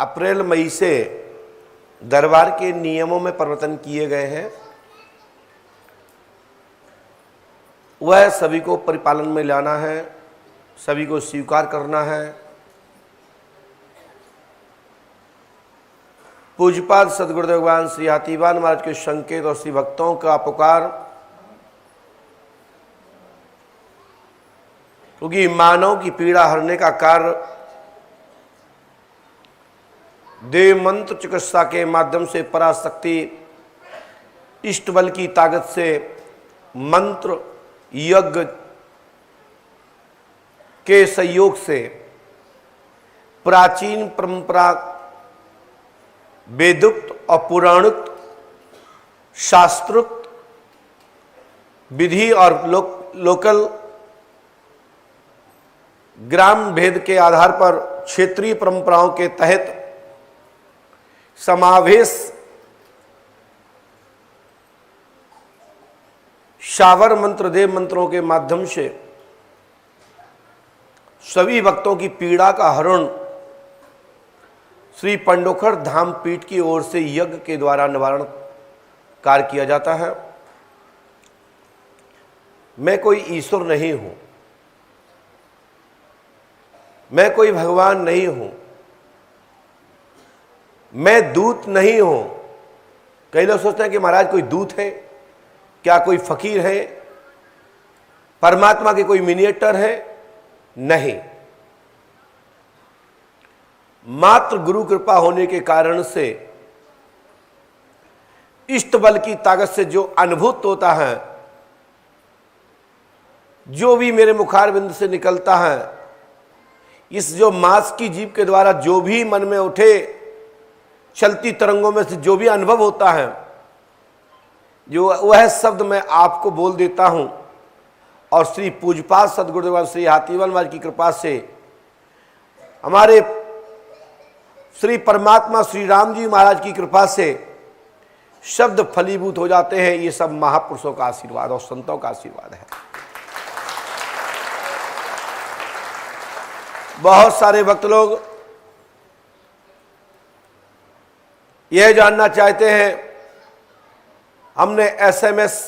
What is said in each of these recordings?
अप्रैल मई से दरबार के नियमों में परिवर्तन किए गए हैं, वह सभी को परिपालन में लाना है, सभी को स्वीकार करना है। पूज्यपाद सद्गुरुदेव भगवान श्री हाथीवान महाराज के संकेत और श्री भक्तों का पुकार, क्योंकि मानव की पीड़ा हरने का कार्य देव मंत्र चिकित्सा के माध्यम से पराशक्ति इष्ट बल की ताकत से मंत्र यज्ञ के सहयोग से प्राचीन परंपरा वेदोक्त और पुराणोक्त शास्त्रोक्त विधि और लोकल ग्राम भेद के आधार पर क्षेत्रीय परंपराओं के तहत समावेश शावर मंत्र देव मंत्रों के माध्यम से सभी भक्तों की पीड़ा का हरण श्री पंडोखर धाम पीठ की ओर से यज्ञ के द्वारा निवारण कार्य किया जाता है। मैं कोई ईश्वर नहीं हूं, मैं कोई भगवान नहीं हूं, मैं दूत नहीं हूं। कई लोग सोचते हैं कि महाराज कोई दूत है क्या, कोई फकीर है, परमात्मा के कोई मिनिएटर है? नहीं, मात्र गुरु कृपा होने के कारण से इष्ट बल की ताकत से जो अनुभूत होता है, जो भी मेरे मुखारबिंद से निकलता है, इस जो मांस की जीभ के द्वारा जो भी मन में उठे, चलती तरंगों में से जो भी अनुभव होता है, जो वह शब्द मैं आपको बोल देता हूं। और श्री पूज्यपाद सद्गुरुदेव श्री हाथीवान महाराज की कृपा से हमारे श्री परमात्मा श्री राम जी महाराज की कृपा से शब्द फलीभूत हो जाते हैं। ये सब महापुरुषों का आशीर्वाद और संतों का आशीर्वाद है। बहुत सारे भक्त लोग यह जानना चाहते हैं, हमने SMS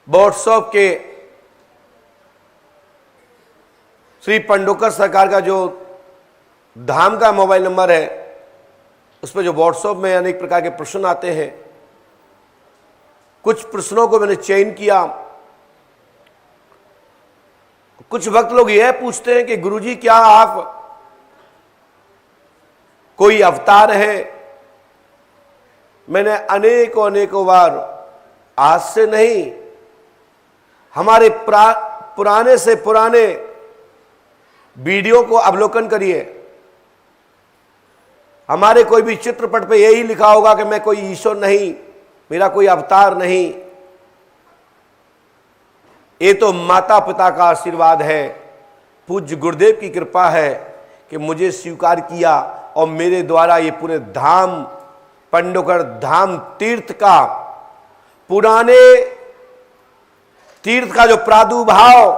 व्हाट्सएप के श्री पंडोकर सरकार का जो धाम का मोबाइल नंबर है, उस पर जो व्हाट्सएप में अनेक प्रकार के प्रश्न आते हैं, कुछ प्रश्नों को मैंने चयन किया। कुछ भक्त लोग यह पूछते हैं कि गुरुजी क्या आप कोई अवतार है? मैंने अनेकों बार, आज से नहीं, हमारे पुराने से पुराने वीडियो को अवलोकन करिए। हमारे कोई भी चित्रपट पे यही लिखा होगा कि मैं कोई ईश्वर नहीं, मेरा कोई अवतार नहीं। ये तो माता पिता का आशीर्वाद है, पूज्य गुरुदेव की कृपा है कि मुझे स्वीकार किया और मेरे द्वारा ये पूरे धाम पंडोकर धाम तीर्थ का, पुराने तीर्थ का जो प्रादुर्भाव,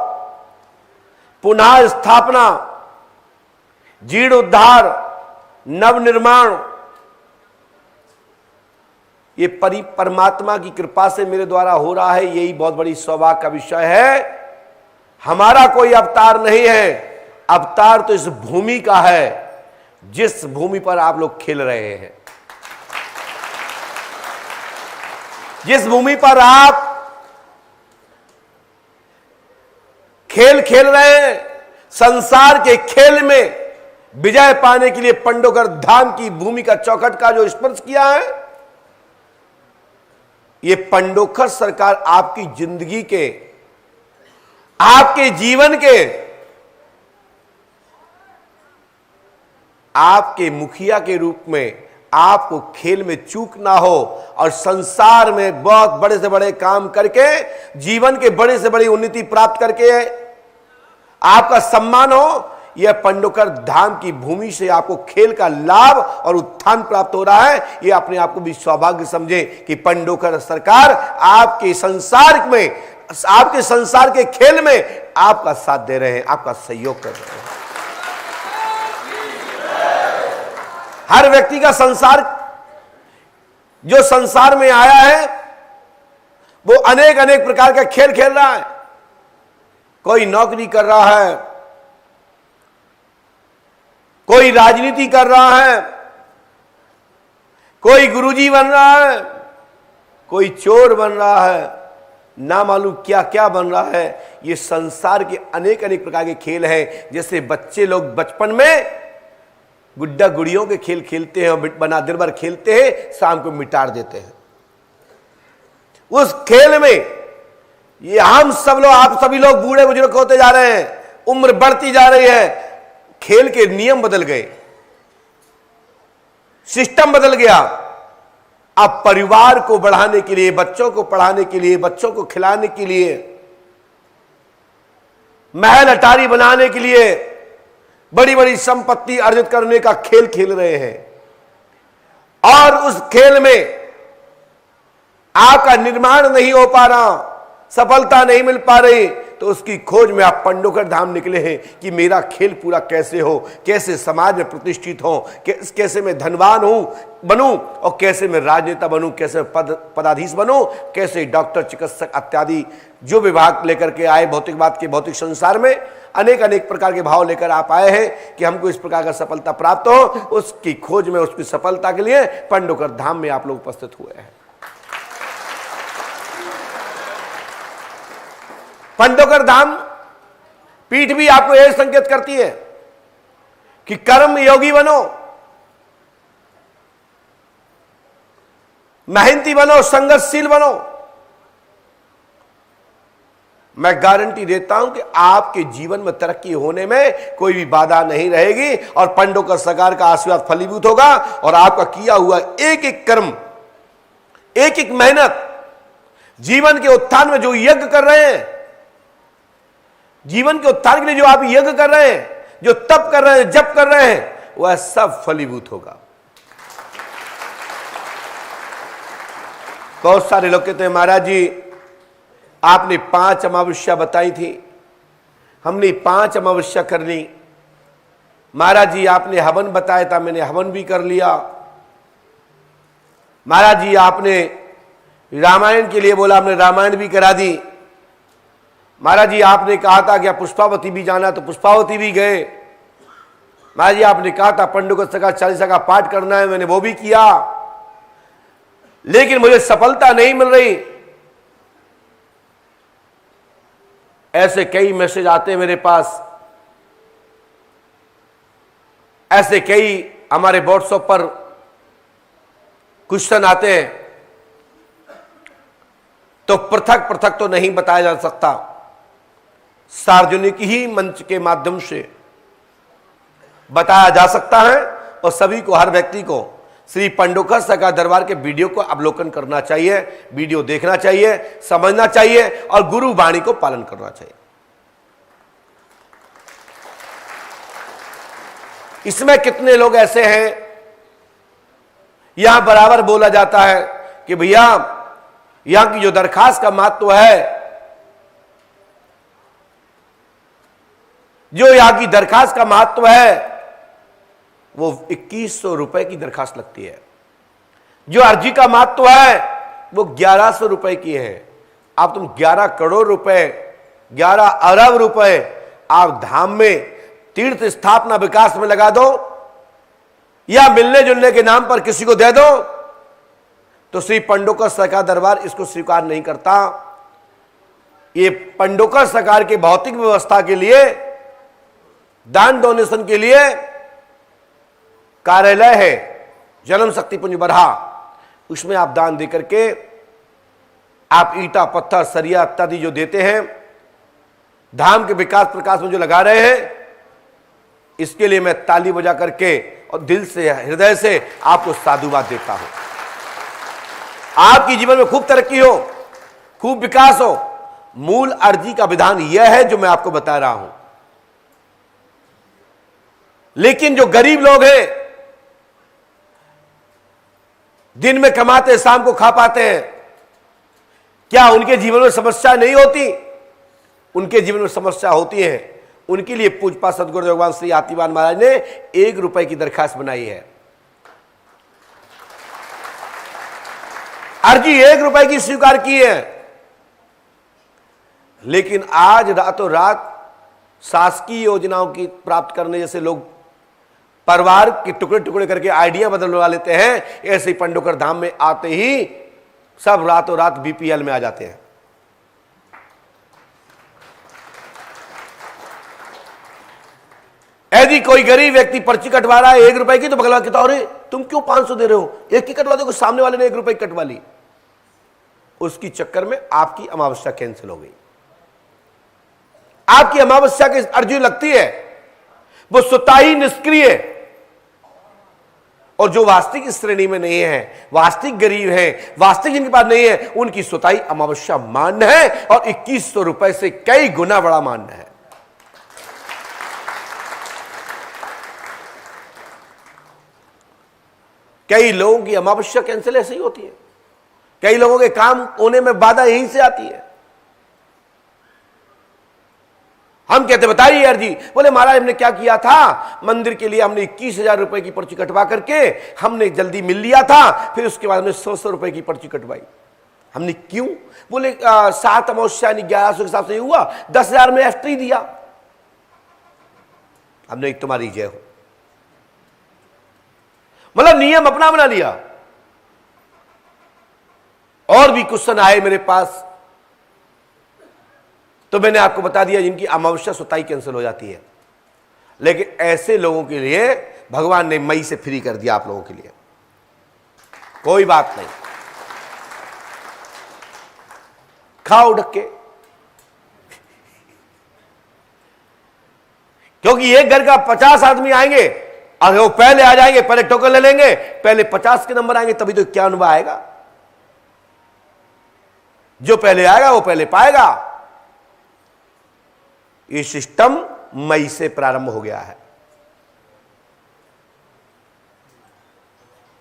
पुनः स्थापना, जीर्णोद्धार, नवनिर्माण, ये परमात्मा की कृपा से मेरे द्वारा हो रहा है। यही बहुत बड़ी सौभाग्य का विषय है। हमारा कोई अवतार नहीं है, अवतार तो इस भूमि का है, जिस भूमि पर आप लोग खेल रहे हैं, जिस भूमि पर आप खेल खेल रहे हैं। संसार के खेल में विजय पाने के लिए पंडोकर धाम की भूमि का चौखट का जो स्पर्श किया है, ये पंडोकर सरकार आपकी जिंदगी के, आपके जीवन के, आपके मुखिया के रूप में आपको खेल में चूक ना हो और संसार में बहुत बड़े से बड़े काम करके, जीवन के बड़े से बड़ी उन्नति प्राप्त करके आपका सम्मान हो। यह पंडोकर धाम की भूमि से आपको खेल का लाभ और उत्थान प्राप्त हो रहा है। यह अपने आप को भी सौभाग्य समझे कि पंडोकर सरकार आपके संसार में, आपके संसार के खेल में आपका साथ दे रहे हैं, आपका सहयोग कर रहे हैं। हर व्यक्ति का जो संसार में आया है वो अनेक अनेक प्रकार का खेल खेल रहा है। कोई नौकरी कर रहा है, कोई राजनीति कर रहा है, कोई गुरुजी बन रहा है, कोई चोर बन रहा है, ना मालूम क्या क्या बन रहा है। ये संसार के अनेक अनेक प्रकार के खेल हैं। जैसे बच्चे लोग बचपन में गुड्डा गुड़ियों के खेल खेलते हैं और बना दिन भर खेलते हैं, शाम को मिटार देते हैं। उस खेल में ये हम सब लोग, आप सभी लोग बूढ़े बुजुर्ग होते जा रहे हैं, उम्र बढ़ती जा रही है, खेल के नियम बदल गए, सिस्टम बदल गया। अब परिवार को बढ़ाने के लिए, बच्चों को पढ़ाने के लिए, बच्चों को खिलाने के लिए, महल अटारी बनाने के लिए, बड़ी बड़ी संपत्ति अर्जित करने का खेल खेल रहे हैं। और उस खेल में आपका निर्माण नहीं हो पा रहा, सफलता नहीं मिल पा रही, तो उसकी खोज में आप पंडोकर धाम निकले हैं कि मेरा खेल पूरा कैसे हो, कैसे समाज में प्रतिष्ठित हो, कैसे मैं धनवान बनूं और कैसे मैं राजनेता बनूं, कैसे पदाधीश बनूं, कैसे डॉक्टर, चिकित्सक इत्यादि जो विभाग लेकर के आए भौतिकवाद के भौतिक संसार में अनेक अनेक प्रकार के भाव लेकर आप आए हैं कि हमको इस प्रकार का सफलता प्राप्त हो। उसकी खोज में, उसकी सफलता के लिए पंडोकर धाम में आप लोग उपस्थित हुए हैं। पंडोकर धाम पीठ भी आपको यह संकेत करती है कि कर्म योगी बनो, मेहनती बनो, संघर्षशील बनो। मैं गारंटी देता हूं कि आपके जीवन में तरक्की होने में कोई भी बाधा नहीं रहेगी और पंडोकर सरकार का आशीर्वाद फलीभूत होगा और आपका किया हुआ एक एक कर्म, एक एक मेहनत, जीवन के उत्थान में जो यज्ञ कर रहे हैं, जीवन के उत्थान के लिए जो आप यज्ञ कर रहे हैं, जो तप कर रहे हैं, जप कर रहे हैं, वह सब फलीभूत होगा। बहुत सारे लोग कहते हैं महाराज जी आपने 5 अमावस्या बताई थी, हमने 5 अमावस्या कर ली। महाराज जी आपने हवन बताया था, मैंने हवन भी कर लिया। महाराज जी आपने रामायण के लिए बोला, हमने रामायण भी करा दी। महाराज जी आपने कहा था कि पुष्पावती भी जाना, तो पुष्पावती भी गए। महाराज जी आपने कहा था पंडोकर सरकार चालीसा का पाठ करना है, मैंने वो भी किया, लेकिन मुझे सफलता नहीं मिल रही। ऐसे कई मैसेज आते हैं मेरे पास, ऐसे कई हमारे व्हाट्सएप पर क्वेश्चन आते हैं। तो पृथक पृथक तो नहीं बताया जा सकता, सार्वजनिक ही मंच के माध्यम से बताया जा सकता है और सभी को, हर व्यक्ति को श्री पंडोकर सरकार दरबार के वीडियो को अवलोकन करना चाहिए, वीडियो देखना चाहिए, समझना चाहिए और गुरु वाणी को पालन करना चाहिए। इसमें कितने लोग ऐसे हैं, यहां बराबर बोला जाता है कि भैया यहां की जो दरखास्त का महत्व है, जो यहां की दरखास्त का महत्व है, वो 2100 रुपए की दरखास्त लगती है। जो अर्जी का महत्व है वो 1100 रुपए की है। अब तुम 11 करोड़ रुपए, 11 अरब रुपए आप धाम में तीर्थ स्थापना विकास में लगा दो या मिलने जुलने के नाम पर किसी को दे दो, तो श्री पंडोकर सरकार दरबार इसको स्वीकार नहीं करता। ये पंडोकर सरकार के भौतिक व्यवस्था के लिए, दान डोनेशन के लिए कार्यालय है जन्म शक्ति पुंज बरहा, उसमें आप दान दे करके आप ईटा, पत्थर, सरिया इत्यादि जो देते हैं, धाम के विकास प्रकाश में जो लगा रहे हैं, इसके लिए मैं ताली बजा करके और दिल से, हृदय से आपको साधुवाद देता हूं। आपकी जीवन में खूब तरक्की हो, खूब विकास हो। मूल अर्जी का विधान यह है जो मैं आपको बता रहा हूं। लेकिन जो गरीब लोग हैं, दिन में कमाते शाम को खा पाते हैं, क्या उनके जीवन में समस्या नहीं होती? उनके जीवन में समस्या होती है। उनके लिए पूजपा सदगुरु भगवान श्री आतिवान महाराज ने 1 रुपए की दरखास्त बनाई है। अर्जी 1 रुपए की स्वीकार की है, लेकिन आज रातों रात शासकीय योजनाओं की प्राप्त करने जैसे लोग परिवार के टुकड़े टुकड़े करके आइडिया बदलवा लेते हैं, ऐसे ही पंडोकर धाम में आते ही सब रातों रात बीपीएल में आ जाते हैं। यदि कोई गरीब व्यक्ति पर्ची कटवा रहा है 1 रुपए की, तो बगल वाला कहता है अरे तुम क्यों 500 दे रहे हो, एक की कटवा दो, सामने वाले ने 1 रुपए की कटवा ली। उसकी चक्कर में आपकी अमावस्या कैंसिल हो गई। आपकी अमावस्या की अर्जी लगती है, वो स्वतः ही निष्क्रिय, और जो वास्तविक श्रेणी में नहीं है, वास्तविक गरीब है, वास्तविक जिनके पास नहीं है, उनकी स्वतः ही अमावस्या मान्य है, और 2100 रुपए से कई गुना बड़ा मान्य है। कई लोगों की अमावस्या कैंसिल ऐसे ही होती है, कई लोगों के काम होने में बाधा यहीं से आती है। हम कहते बताइए यार जी, बोले महाराज हमने क्या किया था, मंदिर के लिए हमने 21,000 रुपए की पर्ची कटवा करके हमने जल्दी मिल लिया था, फिर उसके बाद हमने 100 रुपए की पर्ची कटवाई। हमने क्यों? बोले 7 अमावस्या 1100 के हिसाब से हुआ, 10,000 में एफटी दिया। हमने एक तुम्हारी जय हो, मतलब नियम अपना बना लिया। और भी क्वेश्चन आए मेरे पास, तो मैंने आपको बता दिया जिनकी अमावस्या स्वतः ही कैंसिल हो जाती है। लेकिन ऐसे लोगों के लिए भगवान ने मई से फ्री कर दिया, आप लोगों के लिए कोई बात नहीं, खाओ ढक के। क्योंकि एक घर का 50 आदमी आएंगे, अगर वो पहले आ जाएंगे, पहले टोकन ले लेंगे, पहले 50 के नंबर आएंगे, तभी तो 91 आएगा। जो पहले आएगा वो पहले पाएगा। ये सिस्टम मई से प्रारंभ हो गया है।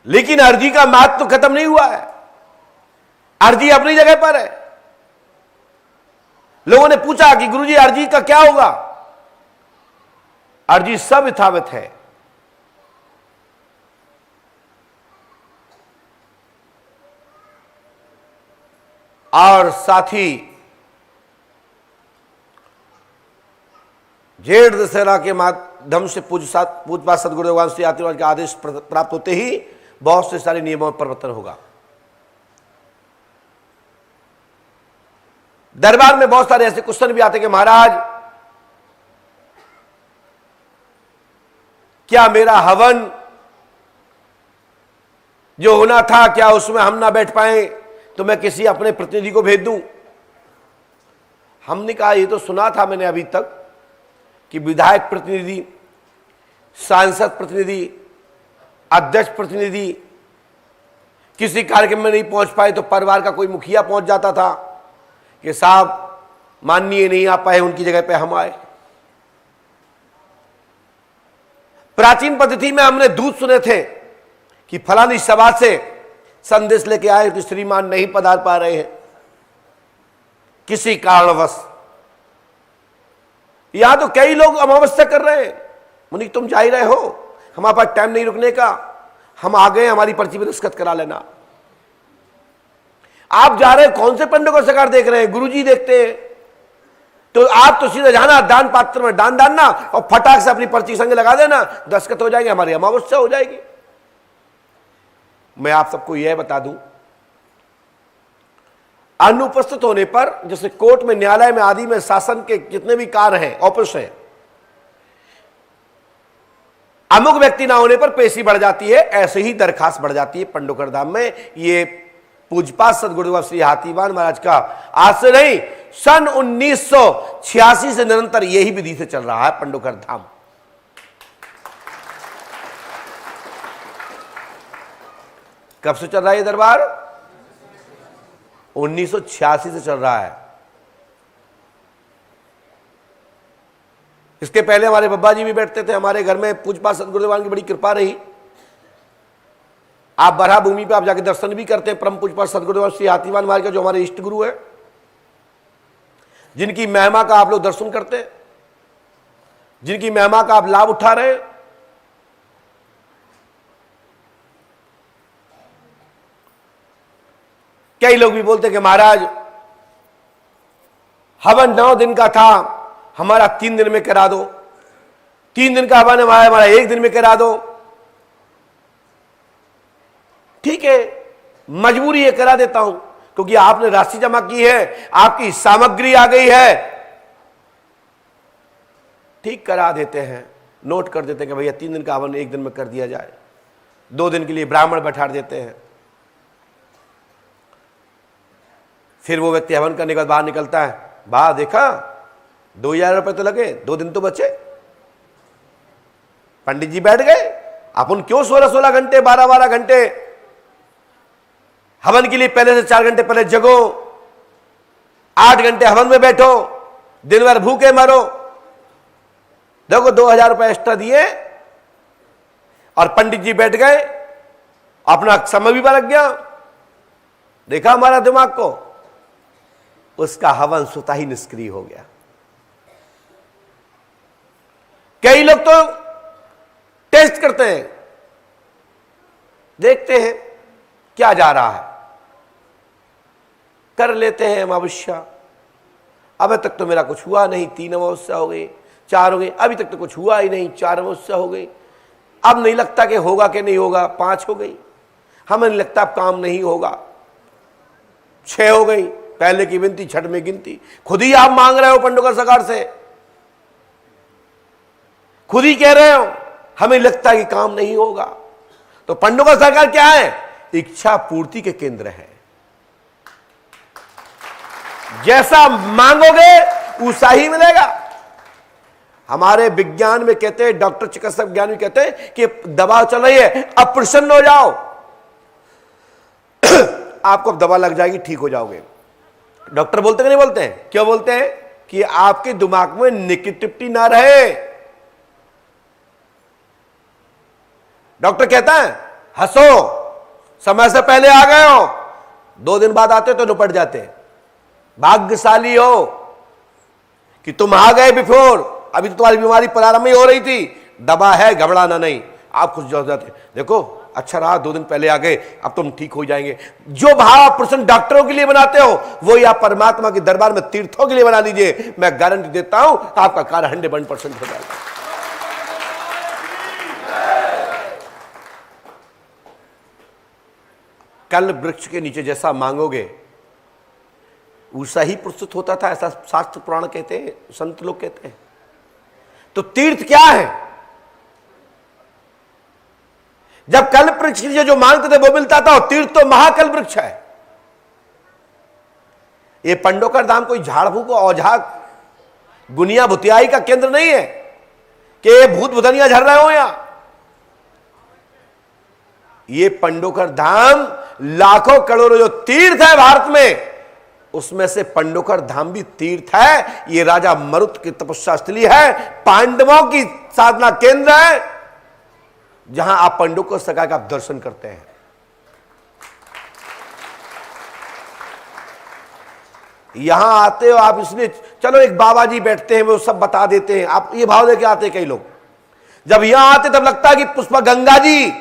लेकिन अर्जी का महत्व तो खत्म नहीं हुआ है, अर्जी अपनी जगह पर है। लोगों ने पूछा कि गुरुजी अर्जी का क्या होगा? अर्जी सब यथावत है। और साथ ही जेठ दशहरा के माध्यम से पूज्यपाद सद्गुरुदेव भगवान श्री आशीर्वाद का आदेश प्राप्त होते ही बहुत से सारे नियमों में परिवर्तन होगा। दरबार में बहुत सारे ऐसे क्वेश्चन भी आते कि महाराज क्या मेरा हवन जो होना था, क्या उसमें हम ना बैठ पाए तो मैं किसी अपने प्रतिनिधि को भेज दूं? हमने कहा ये तो सुना था मैंने अभी तक कि विधायक प्रतिनिधि, सांसद प्रतिनिधि, अध्यक्ष प्रतिनिधि किसी कार्यक्रम में नहीं पहुंच पाए तो परिवार का कोई मुखिया पहुंच जाता था कि साहब माननीय नहीं आ पाए, उनकी जगह पे हम आए। प्राचीन पद्धति में हमने दूत सुने थे कि फलानी सभा से संदेश लेके आए कि श्रीमान नहीं पधार पा रहे हैं किसी कारणवश। यहां तो कई लोग अमावस्या कर रहे हैं, मुनि तुम जा ही रहे हो, हमारे पास टाइम नहीं रुकने का, हम आ गए, हमारी पर्ची पे दस्तखत करा लेना। आप जा रहे हैं, कौन से पंडित को सरकार देख रहे हैं? गुरुजी देखते हैं। तो आप तो सीधे जाना, दान पात्र में दान डालना और फटाक से अपनी पर्ची संग लगा देना, दस्तखत हो जाएंगे, हमारी अमावस्या हो जाएगी। मैं आप सबको यह बता दूं, अनुपस्थित होने पर, जैसे कोर्ट में, न्यायालय में आदि में शासन के जितने भी कार्य हैं, ऑफिस हैं, अमुक व्यक्ति ना होने पर पेशी बढ़ जाती है, ऐसे ही दरखास्त बढ़ जाती है पंडोकर धाम में। ये पूज्यपाद सद्गुरुदेव श्री हाथीवान महाराज का आज से नहीं, सन 1986 से निरंतर यही विधि से चल रहा है पंडोकर धाम। कब से चल रहा है ये दरबार? 1986 से चल रहा है। इसके पहले हमारे बब्बा जी भी बैठते थे हमारे घर में, पूज्यपाद सद्गुरुदेव की बड़ी कृपा रही। आप बरहा भूमि पे आप जाके दर्शन भी करते हैं परम पूज्यपाद सद्गुरुदेव श्री हाथीवान महाराज का, जो हमारे इष्ट गुरु है, जिनकी महिमा का आप लोग दर्शन करते हैं, जिनकी महिमा का आप लाभ उठा रहे हैं। कई लोग भी बोलते कि महाराज हवन 9 दिन का था, हमारा 3 दिन में करा दो। 3 दिन का हवन हमारा 1 दिन में करा दो। ठीक है, मजबूरी है, करा देता हूं, क्योंकि आपने राशि जमा की है, आपकी सामग्री आ गई है। ठीक, करा देते हैं, नोट कर देते हैं कि भैया 3 दिन का हवन 1 दिन में कर दिया जाए। 2 दिन के लिए ब्राह्मण बैठा देते हैं। फिर वो व्यक्ति हवन करने के बाद बाहर निकलता है, वाह देखा 2000 रुपए तो लगे, 2 दिन तो बचे। पंडित जी बैठ गए, अपन क्यों 16-16 घंटे 12-12 घंटे हवन के लिए पहले से 4 घंटे पहले जगो, 8 घंटे हवन में बैठो, दिन भर भूखे मरो। देखो 2000 रुपए एक्स्ट्रा दिए और पंडित जी बैठ गए, अपना समय भी लग गया। देखा हमारा दिमाग को, उसका हवन स्वतः ही निष्क्रिय हो गया। कई लोग तो टेस्ट करते हैं, देखते हैं क्या जा रहा है, कर लेते हैं अमावस्या। अभी तक तो मेरा कुछ हुआ नहीं, 3 अमावस्या हो गई, 4 हो गई, अभी तक तो कुछ हुआ ही नहीं, 4 अमावस्या हो गई। अब नहीं लगता कि होगा कि नहीं होगा, 5 हो गई, हमें नहीं लगता अब काम नहीं होगा, 6 हो गई, पहले की विनती छठ में गिनती। खुद ही आप मांग रहे हो पंडोकर सरकार से, खुद ही कह रहे हो हमें लगता है कि काम नहीं होगा। तो पंडोकर सरकार क्या है? इच्छा पूर्ति के केंद्र है। जैसा मांगोगे वैसा ही मिलेगा। हमारे विज्ञान में कहते हैं, डॉक्टर चिकित्सक विज्ञान में कहते हैं कि दवा चल रही है, अब प्रसन्न हो जाओ। आपको अब दवा लग जाएगी, ठीक हो जाओगे। डॉक्टर बोलते कि नहीं बोलते हैं? क्यों बोलते हैं? कि आपके दिमाग में नेगेटिविटी ना रहे। डॉक्टर कहता है हंसो, समय से पहले आ गए हो, 2 दिन बाद आते तो निपट जाते। भाग्यशाली हो कि तुम आ गए बिफोर, अभी तो तुम्हारी बीमारी प्रारंभ ही हो रही थी। दवा है, घबराना नहीं, आप खुश हो जाते। देखो अच्छा रहा 2 दिन पहले आ गए, अब तुम ठीक हो जाएंगे। जो भाव प्रश्न डॉक्टरों के लिए बनाते हो, वो या परमात्मा के दरबार में तीर्थों के लिए बना लीजिए। मैं गारंटी देता हूं आपका कार्य 100% हो जाएगा। कल वृक्ष के नीचे जैसा मांगोगे वैसा ही प्रस्तुत होता था, ऐसा शास्त्र पुराण कहते हैं, संत लोग कहते हैं। तो तीर्थ क्या है? जब कल वृक्ष जो मांगते थे वो मिलता था, और तीर्थ तो महाकल वृक्ष है। ये पंडोकर धाम कोई झाड़ फूक औझा गुनिया भुतियाई का केंद्र नहीं है कि ये भूत भुतनिया झड़ रहे हो। यहां ये पंडोकर धाम लाखों करोड़ों जो तीर्थ है भारत में, उसमें से पंडोकर धाम भी तीर्थ है। ये राजा मरुत की तपस्या स्थली है, पांडवों की साधना केंद्र है, जहां आप पंडोकर सरकार का दर्शन करते हैं। यहां आते हो आप इसलिए, चलो एक बाबा जी बैठते हैं वो सब बता देते हैं, आप ये भाव लेके आते हैं। कई लोग जब यहां आते तब लगता है कि पुष्पा गंगा जी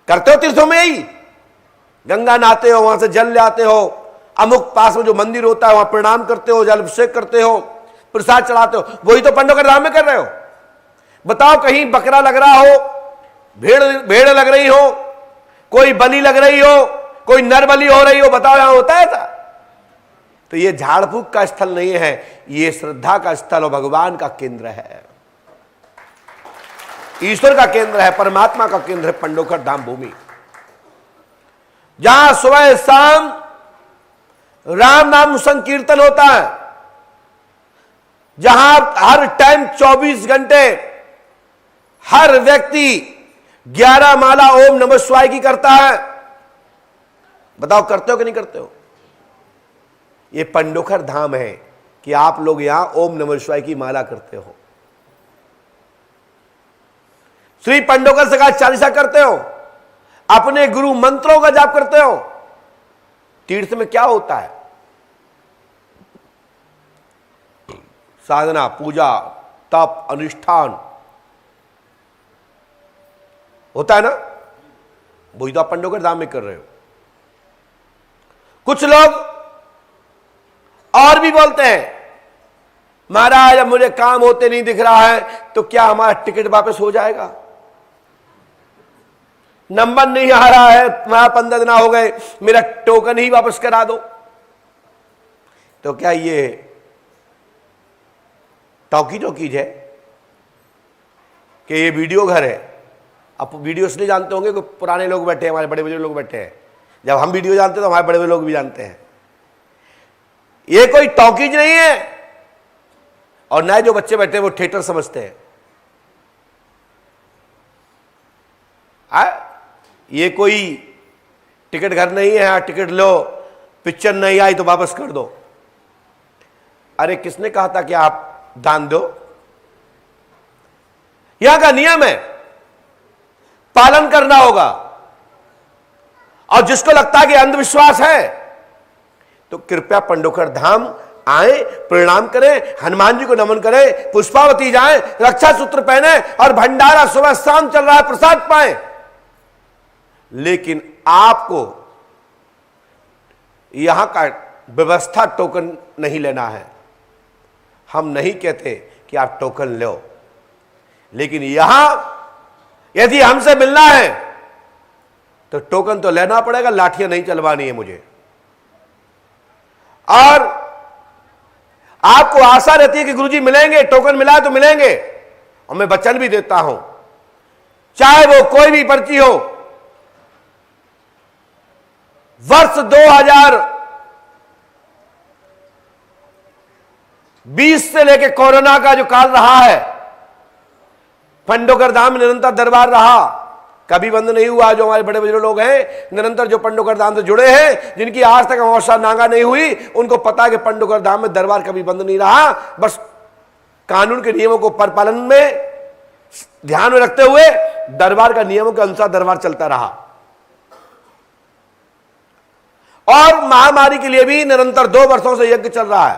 करते हो तीर्थों में, ही गंगा नहाते हो, वहां से जल ले आते हो, अमुक पास में जो मंदिर होता है वहां प्रणाम करते हो, जल अभिषेक करते हो, प्रसाद चढ़ाते हो। वही तो पंडोकर धाम में कर रहे हो। बताओ कहीं बकरा लग रहा हो, भेड़ लग रही हो, कोई बलि लग रही हो, कोई नर बलि हो रही हो, बताओ यहां होता है ऐसा? तो ये झाड़ फूक का स्थल नहीं है, ये श्रद्धा का स्थल और भगवान का केंद्र है, ईश्वर का केंद्र है, परमात्मा का केंद्र है पंडोकर धाम भूमि। जहां सुबह शाम राम नाम संकीर्तन होता है, जहां हर टाइम 24 घंटे हर व्यक्ति 11 माला ओम नमः शिवाय की करता है। बताओ करते हो कि नहीं करते हो? ये पंडोकर धाम है कि आप लोग यहां ओम नमः शिवाय की माला करते हो, श्री पंडोकर सरकार चालीसा करते हो, अपने गुरु मंत्रों का जाप करते हो। तीर्थ में क्या होता है? साधना, पूजा, तप, अनुष्ठान होता है ना, वही तो आप पंडोकर धाम में कर रहे हो। कुछ लोग और भी बोलते हैं, महाराज अब मुझे काम होते नहीं दिख रहा है तो क्या हमारा टिकट वापस हो जाएगा? नंबर नहीं आ रहा है, वहां 15 दिन हो गए, मेरा टोकन ही वापस करा दो। तो क्या ये टॉकीज है कि ये वीडियो घर है? आप वीडियो इसलिए जानते होंगे कि पुराने लोग बैठे हैं, हमारे बड़े बुजुर्ग लोग बैठे हैं। जब हम वीडियो जानते हैं तो हमारे बड़े बड़े लोग भी जानते हैं। ये कोई टॉकीज नहीं है, और नए जो बच्चे बैठे हैं वो थिएटर समझते हैं। ये कोई टिकट घर नहीं है, टिकट लो, पिक्चर नहीं आई तो वापस कर दो। अरे किसने कहा था कि आप दान दो? यहां का नियम है, पालन करना होगा। और जिसको लगता है कि अंधविश्वास है तो कृपया पंडोकर धाम आए, प्रणाम करें, हनुमान जी को नमन करें, पुष्पावती जाएं, रक्षा सूत्र पहने और भंडारा सुबह शाम चल रहा है, प्रसाद पाएं। लेकिन आपको यहां का व्यवस्था टोकन नहीं लेना है। हम नहीं कहते कि आप टोकन लो, लेकिन यहां यदि हमसे मिलना है तो टोकन तो लेना पड़ेगा, लाठियां नहीं चलवानी है मुझे। और आपको आशा रहती है कि गुरुजी मिलेंगे, टोकन मिला तो मिलेंगे, और मैं वचन भी देता हूं, चाहे वो कोई भी पर्ची हो। वर्ष 2020 से लेकर कोरोना का जो काल रहा है, पंडोकर धाम में निरंतर दरबार रहा, कभी बंद नहीं हुआ। जो हमारे बड़े बुजुर्ग लोग हैं निरंतर जो पंडोकर धाम से जुड़े हैं, जिनकी आज तक अमावस्या नागा नहीं हुई, उनको पता है कि पंडोकर धाम में दरबार कभी बंद नहीं रहा। बस कानून के नियमों को पालन में ध्यान में रखते हुए दरबार का नियमों के अनुसार दरबार चलता रहा। और महामारी के लिए भी निरंतर 2 वर्षों से यज्ञ चल रहा है।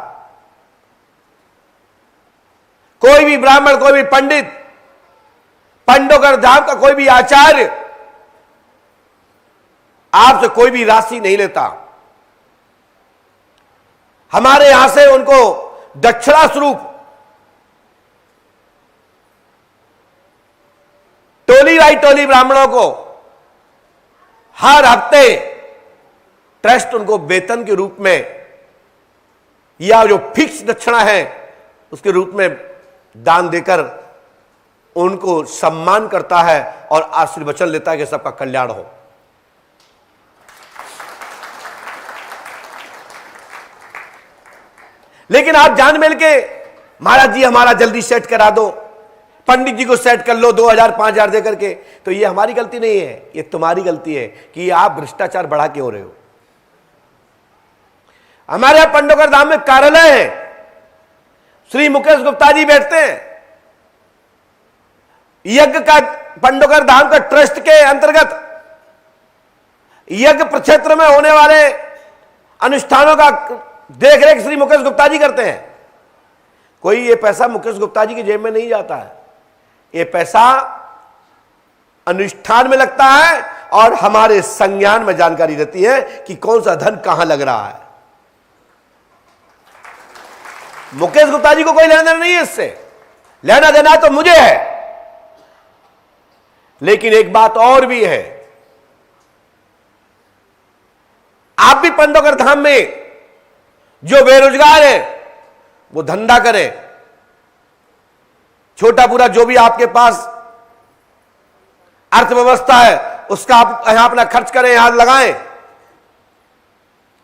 कोई भी ब्राह्मण, कोई भी पंडित, पंडोकर धाम का कोई भी आचार्य आपसे कोई भी राशि नहीं लेता। हमारे यहां से उनको दक्षिणा स्वरूप टोली बाई टोली ब्राह्मणों को हर हफ्ते ट्रस्ट उनको वेतन के रूप में या जो फिक्स दक्षिणा है उसके रूप में दान देकर उनको सम्मान करता है और आशीर्वचन लेता है कि सबका कल्याण हो। लेकिन आप जान मिल के महाराज जी हमारा जल्दी सेट करा दो, पंडित जी को सेट कर लो 2000 5000 दे करके, तो ये हमारी गलती नहीं है, ये तुम्हारी गलती है कि आप भ्रष्टाचार बढ़ा के हो रहे हो। हमारे यहां पंडोकर धाम में कार्यालय है, श्री मुकेश गुप्ता जी बैठते हैं। यज्ञ का पंडोकर धाम का ट्रस्ट के अंतर्गत यज्ञ प्रक्षेत्र में होने वाले अनुष्ठानों का देखरेख श्री मुकेश गुप्ता जी करते हैं। कोई ये पैसा मुकेश गुप्ता जी की जेब में नहीं जाता है, ये पैसा अनुष्ठान में लगता है और हमारे संज्ञान में जानकारी रहती है कि कौन सा धन कहां लग रहा है। मुकेश गुप्ता जी को कोई लेना देना नहीं है, इससे लेना देना तो मुझे है। लेकिन एक बात और भी है, आप भी पंडोकर धाम में जो बेरोजगार है वो धंधा करें, छोटा पूरा जो भी आपके पास अर्थव्यवस्था है उसका आप यहां अपना खर्च करें, यहां लगाएं,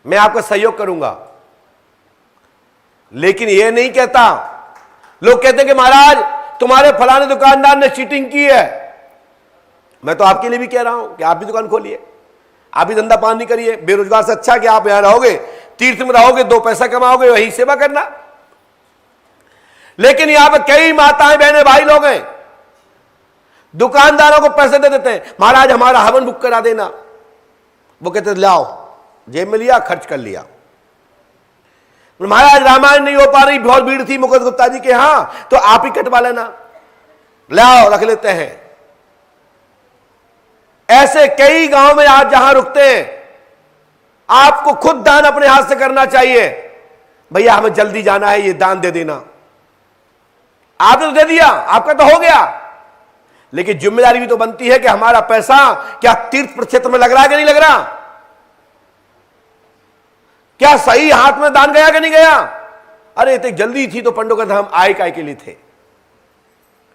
मैं आपका सहयोग करूंगा। लेकिन यह नहीं कहता, लोग कहते हैं कि महाराज तुम्हारे फलाने दुकानदार ने चीटिंग की है। मैं तो आपके लिए भी कह रहा हूं कि आप भी दुकान खोलिए, आप भी धंधा पानी करिए। बेरोजगार से अच्छा कि आप यहां रहोगे, तीर्थ में रहोगे, 2 पैसा कमाओगे, वही सेवा करना। लेकिन यहां पर कई माताएं बहनें भाई लोग हैं, दुकानदारों को पैसे दे देते हैं, महाराज हमारा हवन बुक करा देना। वो कहते लाओ, जेब में लिया, खर्च कर लिया। महाराज रामायण नहीं हो पा रही, बहुत भीड़ थी मुकेश गुप्ता जी के यहां, तो आप ही कटवा लेना, लाओ रख लेते हैं। ऐसे कई गांव में आज जहां रुकते हैं आपको खुद दान अपने हाथ से करना चाहिए। भैया हमें जल्दी जाना है, ये दान दे देना। आपने तो दे दिया, आपका तो हो गया, लेकिन जिम्मेदारी भी तो बनती है कि हमारा पैसा क्या तीर्थ क्षेत्र में लग रहा है कि नहीं लग रहा, क्या सही हाथ में दान गया कि नहीं गया। अरे इतनी जल्दी थी तो पंडों धाम आय काय के लिए थे,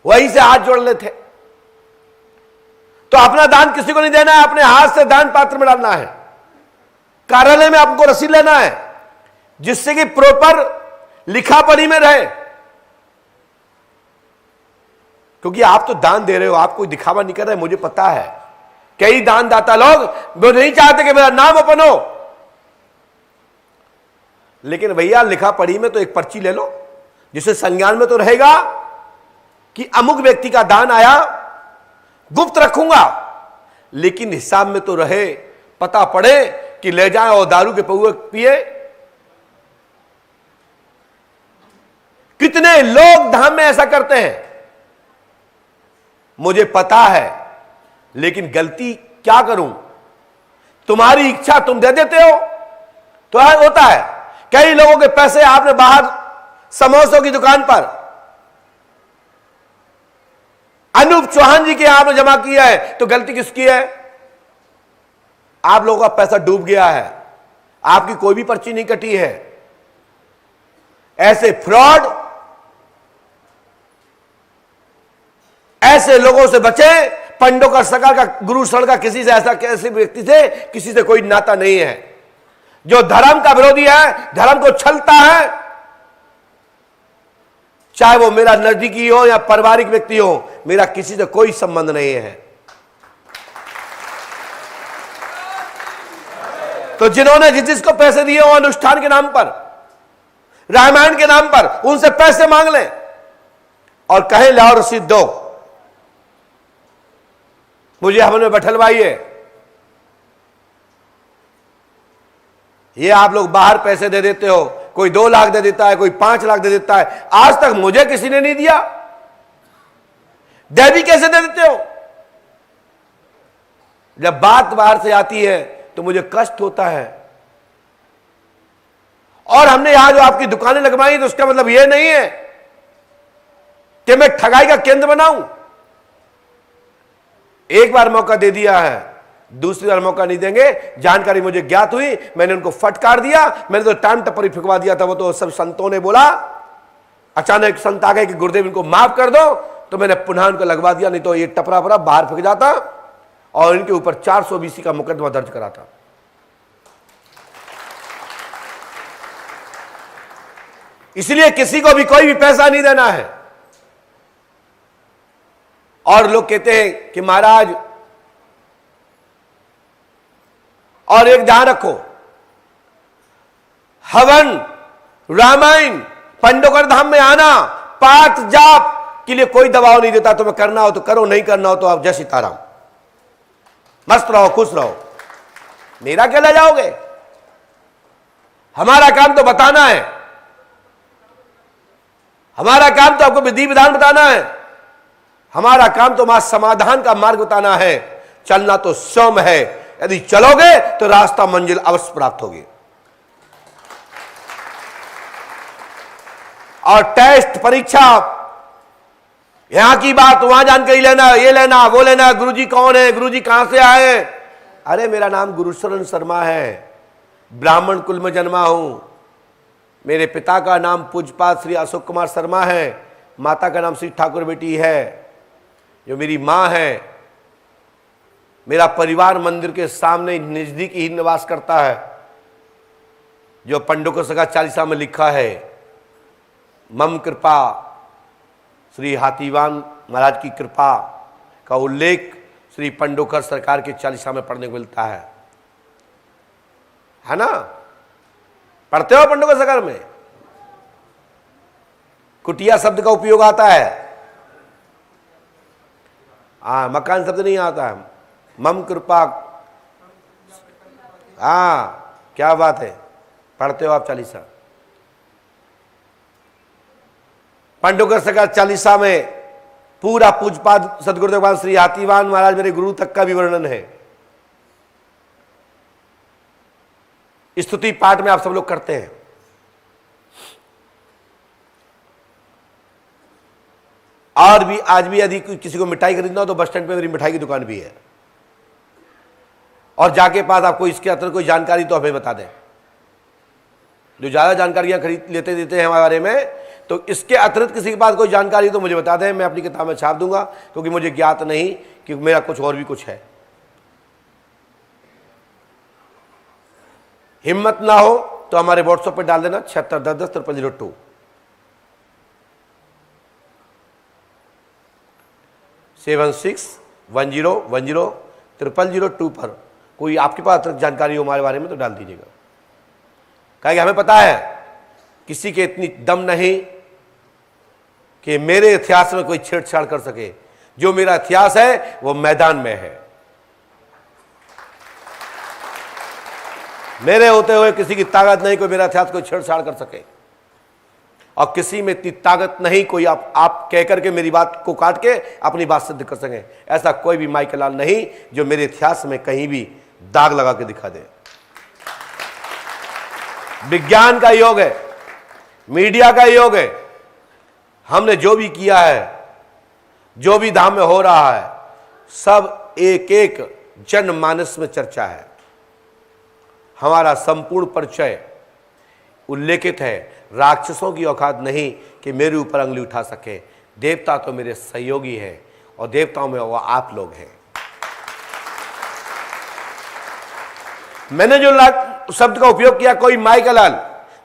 वहीं से हाथ जोड़ लेते। तो अपना दान किसी को नहीं देना है, अपने हाथ से दान पात्र में डालना है। कार्यालय में आपको रसीद लेना है जिससे कि प्रॉपर लिखा पढ़ी में रहे, क्योंकि आप तो दान दे रहे हो, आप कोई दिखावा नहीं कर रहे। मुझे पता है कई दानदाता लोग वो नहीं चाहते कि मेरा नाम अपन हो, लेकिन भैया लिखा पढ़ी में तो एक पर्ची ले लो जिससे संज्ञान में तो रहेगा कि अमुक व्यक्ति का दान आया। गुप्त रखूंगा लेकिन हिसाब में तो रहे, पता पड़े कि ले जाए और दारू के पौए पिए। कितने लोग धाम में ऐसा करते हैं मुझे पता है, लेकिन गलती क्या करूं। तुम्हारी इच्छा तुम दे देते हो तो होता है। कई लोगों के पैसे आपने बाहर समोसों की दुकान पर अनूप चौहान जी के यहां आपने जमा किया है, तो गलती किसकी है। आप लोगों का पैसा डूब गया है, आपकी कोई भी पर्ची नहीं कटी है। ऐसे फ्रॉड, ऐसे लोगों से बचे। पंडों का सका का गुरु सड़ का किसी से ऐसा कैसे व्यक्ति से किसी से कोई नाता नहीं है। जो धर्म का विरोधी है, धर्म को छलता है, चाहे वो मेरा नजदीकी हो या पारिवारिक व्यक्ति हो, मेरा किसी से कोई संबंध नहीं है। तो जिन्होंने जिसको पैसे दिए हो अनुष्ठान के नाम पर, रामायण के नाम पर, उनसे पैसे मांग लें और कहें लाओ रसीद दो, मुझे हवन में बैठलवाइए। ये आप लोग बाहर पैसे दे देते हो, कोई 2 लाख दे देता है, कोई 5 लाख दे देता है। आज तक मुझे किसी ने नहीं दिया। देवी कैसे दे देते हो। जब बात बाहर से आती है तो मुझे कष्ट होता है। और हमने यहां जो आपकी दुकानें लगवाई तो उसका मतलब यह नहीं है कि मैं ठगाई का केंद्र बनाऊं। एक बार मौका दे दिया है, दूसरी बार मौका नहीं देंगे। जानकारी मुझे ज्ञात हुई, मैंने उनको फटकार दिया। मैंने तो टाइम टप्पर फिकवा दिया था। वो तो सब संतों ने बोला, अचानक संत आ गए कि गुरुदेव इनको माफ कर दो, तो मैंने पुनः उनको लगवा दिया, नहीं तो ये टपरा परा बाहर फेंक जाता और इनके ऊपर 420 का मुकदमा दर्ज करा था। इसलिए किसी को भी कोई भी पैसा नहीं देना है। और लोग कहते हैं कि महाराज, और एक ध्यान रखो, हवन, रामायण, पंडोकर धाम में आना, पाठ जाप के लिए कोई दबाव नहीं देता। तुम्हें करना हो तो करो, नहीं करना हो तो आप जय सीताराम, मस्त रहो, खुश रहो। मेरा क्या ले जाओगे। हमारा काम तो बताना है, हमारा काम तो आपको विधि विधान बताना है, हमारा काम तो मां समाधान का मार्ग बताना है। चलना तो स्वयं है, यदि चलोगे तो रास्ता मंजिल अवश्य प्राप्त होगी। और टेस्ट, परीक्षा, यहां की बात वहां जानकारी लेना, ये लेना, वो लेना, गुरुजी कौन है, गुरुजी कहां से आए। अरे मेरा नाम गुरुशरण शर्मा है, ब्राह्मण कुल में जन्मा हूं। मेरे पिता का नाम पूज्यपाद श्री अशोक कुमार शर्मा है, माता का नाम श्री ठाकुर बेटी है। जो मेरी मां है, मेरा परिवार मंदिर के सामने नजदीक ही निवास करता है। जो पंडोकर सका चालीसा में लिखा है, मम कृपा, श्री हाथीवान महाराज की कृपा का उल्लेख श्री पंडोकर सरकार के चालीसा में पढ़ने को मिलता है ना। पढ़ते हो पंडोकर सरकार में? कुटिया शब्द का उपयोग आता है, मकान शब्द नहीं आता है। मम कृपा, क्या बात है, पढ़ते हो आप चालीसा। पंडोकर सरकार चालीसा में पूरा पूजपाद सदगुरुदेव भगवान श्री हाथीवान महाराज मेरे गुरु तक का विवरण है। स्तुति पाठ में आप सब लोग करते हैं। और भी आज भी यदि किसी को मिठाई खरीदना हो तो बस स्टैंड पे मेरी मिठाई की दुकान भी है, और जाके पास आपको इसके अंदर कोई जानकारी तो हमें बता दें। जो ज्यादा जानकारियां खरीद लेते देते हैं हमारे बारे में, तो इसके अतिरिक्त किसी के पास कोई जानकारी तो मुझे बता दें, मैं अपनी किताब में छाप दूंगा, क्योंकि मुझे ज्ञात नहीं कि मेरा कुछ और भी कुछ है। हिम्मत ना हो तो हमारे व्हाट्सएप पे डाल देना 7610105302। सेवन 610100002 पर कोई आपके पास अतिरिक्त जानकारी हो हमारे बारे में तो डाल दीजिएगा। कहेंगे हमें पता है किसी के इतनी दम नहीं कि मेरे इतिहास में कोई छेड़छाड़ कर सके। जो मेरा इतिहास है वो मैदान में है। मेरे होते हुए किसी की ताकत नहीं कोई मेरा इतिहास कोई छेड़छाड़ कर सके, और किसी में इतनी ताकत नहीं कोई आप कह करके मेरी बात को काट के अपनी बात सिद्ध कर सके। ऐसा कोई भी माइकल लाल नहीं जो मेरे इतिहास में कहीं भी दाग लगा के दिखा दे। विज्ञान का योग है, मीडिया का योग है। हमने जो भी किया है, जो भी धाम में हो रहा है, सब एक एक जनमानस में चर्चा है। हमारा संपूर्ण परिचय उल्लेखित है। राक्षसों की औकात नहीं कि मेरे ऊपर अंगली उठा सके। देवता तो मेरे सहयोगी हैं, और देवताओं में वो आप लोग हैं। मैंने जो शब्द का उपयोग किया कोई माइकल लाल,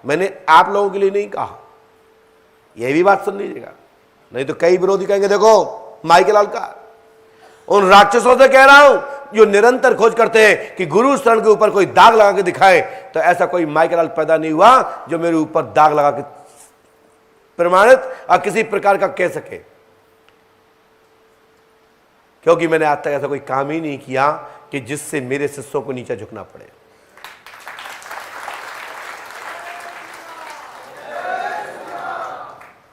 मैंने आप लोगों के लिए नहीं कहा। यह भी बात सुन लीजिएगा, नहीं तो कई विरोधी कहेंगे देखो माइकल लाल का। उन राक्षसों से कह रहा हूं जो निरंतर खोज करते हैं कि गुरु शरण के ऊपर कोई दाग लगा के दिखाए, तो ऐसा कोई माइकल लाल पैदा नहीं हुआ जो मेरे ऊपर दाग लगा के प्रमाणित और किसी प्रकार का कह सके। क्योंकि मैंने आज तक ऐसा कोई काम ही नहीं किया कि जिससे मेरे शिष्यों को नीचे झुकना पड़े।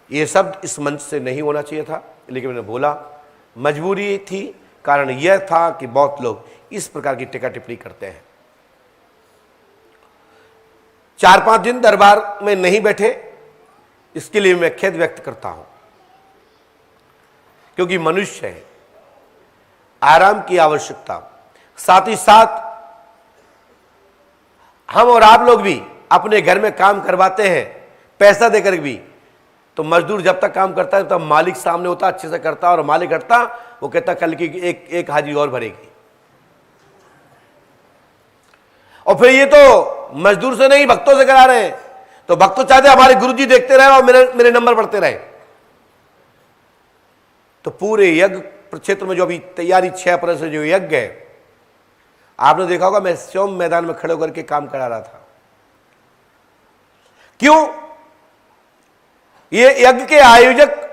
यह शब्द इस मंच से नहीं होना चाहिए था, लेकिन मैंने बोला, मजबूरी थी। कारण यह था कि बहुत लोग इस प्रकार की टीका टिप्पणी करते हैं। 4-5 दिन दरबार में नहीं बैठे, इसके लिए मैं खेद व्यक्त करता हूं, क्योंकि मनुष्य है, आराम की आवश्यकता। साथ ही साथ हम और आप लोग भी अपने घर में काम करवाते हैं पैसा देकर भी, तो मजदूर जब तक काम करता है तब मालिक सामने होता, अच्छे से करता, और मालिक हटता, वो कहता कल की एक हाजिरी और भरेगी। और फिर ये तो मजदूर से नहीं भक्तों से करा रहे हैं, तो भक्त तो चाहते हमारे गुरुजी देखते रहे और मेरे नंबर बढ़ते रहे। तो पूरे यज्ञ क्षेत्र में जो अभी तैयारी 6 अप्रैल से जो यज्ञ है, आपने देखा होगा मैं स्वयं मैदान में खड़े होकर के काम करा रहा था। क्यों? ये यज्ञ के आयोजक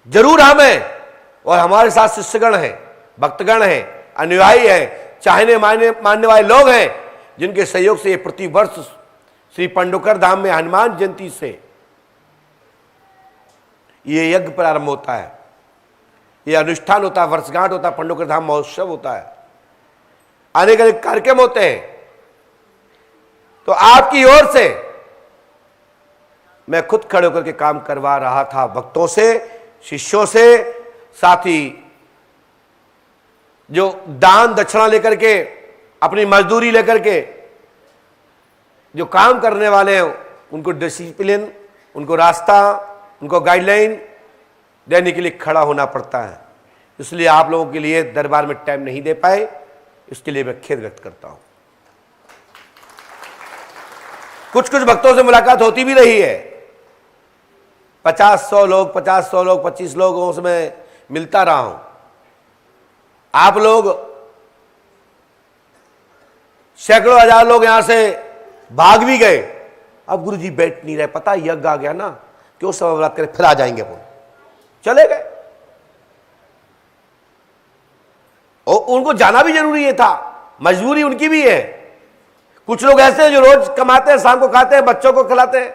जरूर हम हैं, और हमारे साथ शिष्यगण हैं, भक्तगण हैं, अनुयायी हैं, चाहने मानने वाले लोग हैं, जिनके सहयोग से ये प्रतिवर्ष श्री पंडोकर धाम में हनुमान जयंती से ये यज्ञ प्रारंभ होता है, ये अनुष्ठान होता है, वर्षगांठ होता है, पंडोकर धाम महोत्सव होता है, अनेक अनेक कार्यक्रम होते हैं। तो आपकी ओर से मैं खुद खड़े होकर के काम करवा रहा था, भक्तों से, शिष्यों से, साथ ही जो दान दक्षिणा लेकर के, अपनी मजदूरी लेकर के जो काम करने वाले हैं, उनको डिसिप्लिन, उनको रास्ता, उनको गाइडलाइन देने के लिए खड़ा होना पड़ता है। इसलिए आप लोगों के लिए दरबार में टाइम नहीं दे पाए, इसके लिए मैं खेद व्यक्त करता हूं। कुछ भक्तों से मुलाकात होती भी रही है, 50-100 लोग, 50-100 लोग, 25 लोगों से मैं मिलता रहा हूं। आप लोग सैकड़ों हजार लोग यहां से भाग भी गए। अब गुरुजी बैठ नहीं रहे, पता यज्ञ आ गया ना, क्यों सब बात करें, फिर आ जाएंगे, वो चले गए। और उनको जाना भी जरूरी है था, मजबूरी उनकी भी है। कुछ लोग ऐसे हैं जो रोज कमाते हैं, शाम को खाते हैं, बच्चों को खिलाते हैं,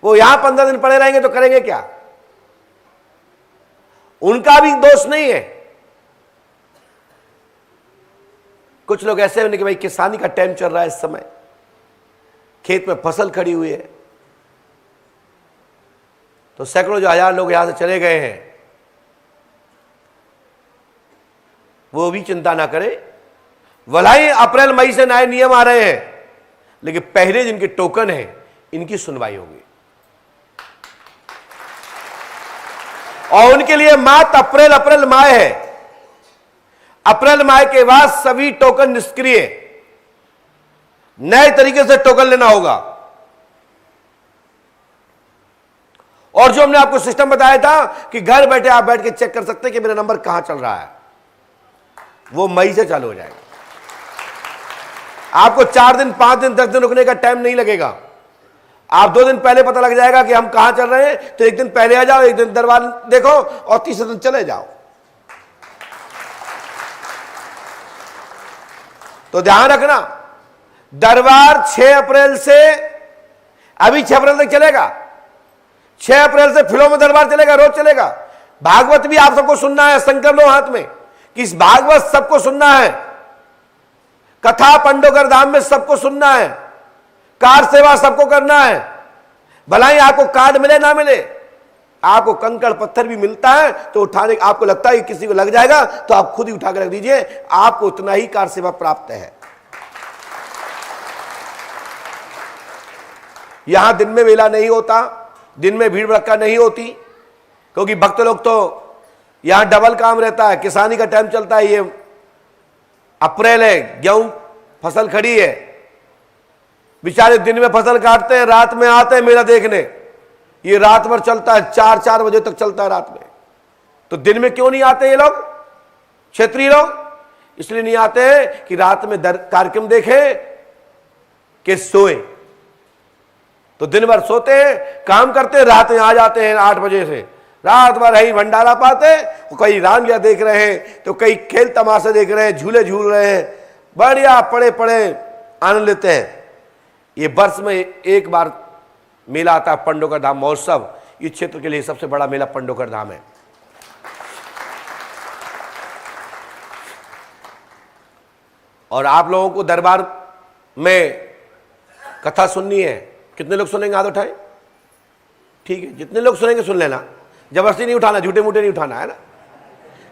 वो यहां 15 दिन पड़े रहेंगे तो करेंगे क्या? उनका भी दोष नहीं है। कुछ लोग ऐसे होने कि भाई किसानी का टाइम चल रहा है, इस समय खेत में फसल खड़ी हुई है, तो सैकड़ों जो हजार लोग यहां से चले गए हैं, वो भी चिंता ना करें। भलाई अप्रैल मई से नए नियम आ रहे हैं, लेकिन पहले जिनके टोकन है इनकी सुनवाई होगी, और उनके लिए मात्र अप्रैल माह है। अप्रैल माह के बाद सभी टोकन निष्क्रिय, नए तरीके से टोकन लेना होगा। और जो हमने आपको सिस्टम बताया था कि घर बैठे आप बैठ के चेक कर सकते हैं कि मेरा नंबर कहां चल रहा है, वो मई से चालू हो जाएगा। आपको 4 दिन 5 दिन 10 दिन रुकने का टाइम नहीं लगेगा। आप 2 दिन पहले पता लग जाएगा कि हम कहां चल रहे हैं, तो 1 दिन पहले आ जाओ, 1 दिन दरबार देखो और तीसरे दिन चले जाओ। तो ध्यान रखना, दरबार 6 अप्रैल से, अभी 6 अप्रैल तक चलेगा। 6 अप्रैल से फिल्मों में दरबार चलेगा, रोज चलेगा। भागवत भी आप सबको सुनना है, संकल्प लो हाथ में कि इस भागवत सबको सुनना है। कथा पंडोकर धाम में सबको सुनना है। कार सेवा सबको करना है। भला ही आपको कार्ड मिले ना मिले, आपको कंकड़ पत्थर भी मिलता है तो उठाने, आपको लगता है कि किसी को लग जाएगा तो आप खुद ही उठा कर रख दीजिए, आपको उतना ही कार सेवा प्राप्त है। यहां दिन में मेला नहीं होता, दिन में भीड़ भड़का नहीं होती, क्योंकि भक्त लोग तो यहां डबल काम रहता है। किसानी का टाइम चलता है, ये अप्रैल है, गेहूं फसल खड़ी है, बेचारे दिन में फसल काटते हैं, रात में आते हैं मेला देखने। ये रात भर चलता है, 4-4 बजे तक चलता है रात में। तो दिन में क्यों नहीं आते ये लोग, क्षेत्रीय लोग? इसलिए नहीं आते हैं कि रात में कार्यक्रम देखें कि सोए। तो दिन भर सोते हैं, काम करते हैं, रात में आ जाते हैं 8 बजे से, रात भर ही भंडारा पाते, कई रामलीला देख रहे हैं, तो कई खेल तमाशे देख रहे हैं, झूले झूल रहे हैं, बढ़िया पड़े पड़े आनंद लेते हैं। ये वर्ष में एक बार मेला आता है, पंडोकर धाम महोत्सव। इस क्षेत्र के लिए सबसे बड़ा मेला पंडोकर धाम है। और आप लोगों को दरबार में कथा सुननी है, कितने लोग सुनेंगे? हाथ उठाएं। ठीक है, जितने लोग सुनेंगे सुन लेना, जबरदस्ती नहीं उठाना, झूठे मूठे नहीं उठाना, है ना।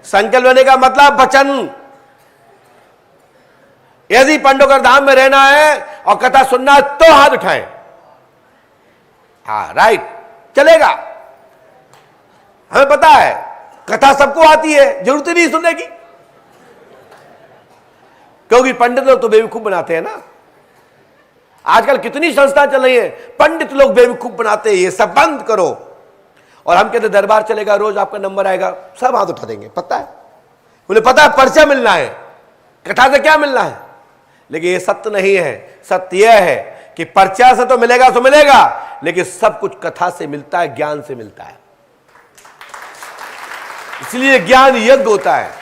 संकल्प लेने का मतलब वचन। यदि पंडोकर धाम में रहना है और कथा सुनना है तो हाथ उठाएं। हाँ राइट, चलेगा। हमें पता है कथा सबको आती है, जरूरत नहीं सुनने की, क्योंकि पंडित लोग तो बेवकूफ बनाते हैं ना। आजकल कितनी संस्था चल रही है, पंडित लोग बेवकूफ बनाते हैं, ये सब बंद करो। और हम कहते दरबार चलेगा, रोज आपका नंबर आएगा, सब हाथ उठा देंगे। पता है, उन्हें पता है पर्चा मिलना है, कथा से क्या मिलना है। लेकिन ये सत्य नहीं है। सत्य यह है कि पर्चा से तो मिलेगा, लेकिन सब कुछ कथा से मिलता है, ज्ञान से मिलता है। इसलिए ज्ञान यज्ञ होता है।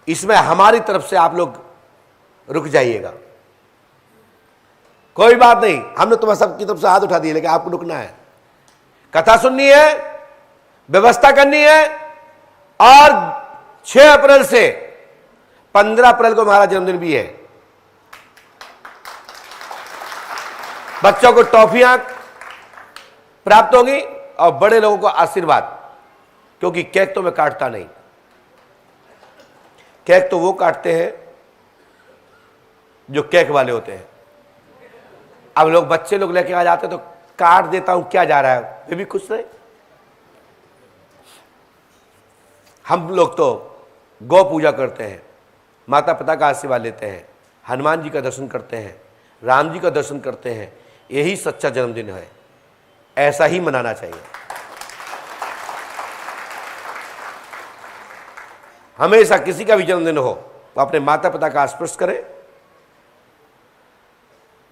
इसमें हमारी तरफ से आप लोग रुक जाइएगा, कोई बात नहीं, हमने तुम्हें सबकी तरफ से हाथ उठा दिए, लेकिन आपको रुकना है। कथा सुननी है, व्यवस्था करनी है। और 6 अप्रैल से 15 अप्रैल को हमारा जन्मदिन भी है। बच्चों को टॉफियां प्राप्त होगी और बड़े लोगों को आशीर्वाद, क्योंकि केक तो मैं काटता नहीं। केक तो वो काटते हैं जो केक वाले होते हैं। अब लोग बच्चे लोग लेके आ जाते तो काट देता हूं, क्या जा रहा है, वे भी खुश रहे। हम लोग तो गौ पूजा करते हैं, माता पिता का आशीर्वाद लेते हैं, हनुमान जी का दर्शन करते हैं, राम जी का दर्शन करते हैं। यही सच्चा जन्मदिन है, ऐसा ही मनाना चाहिए। हमेशा किसी का भी जन्मदिन हो तो अपने माता पिता का स्पर्श करें,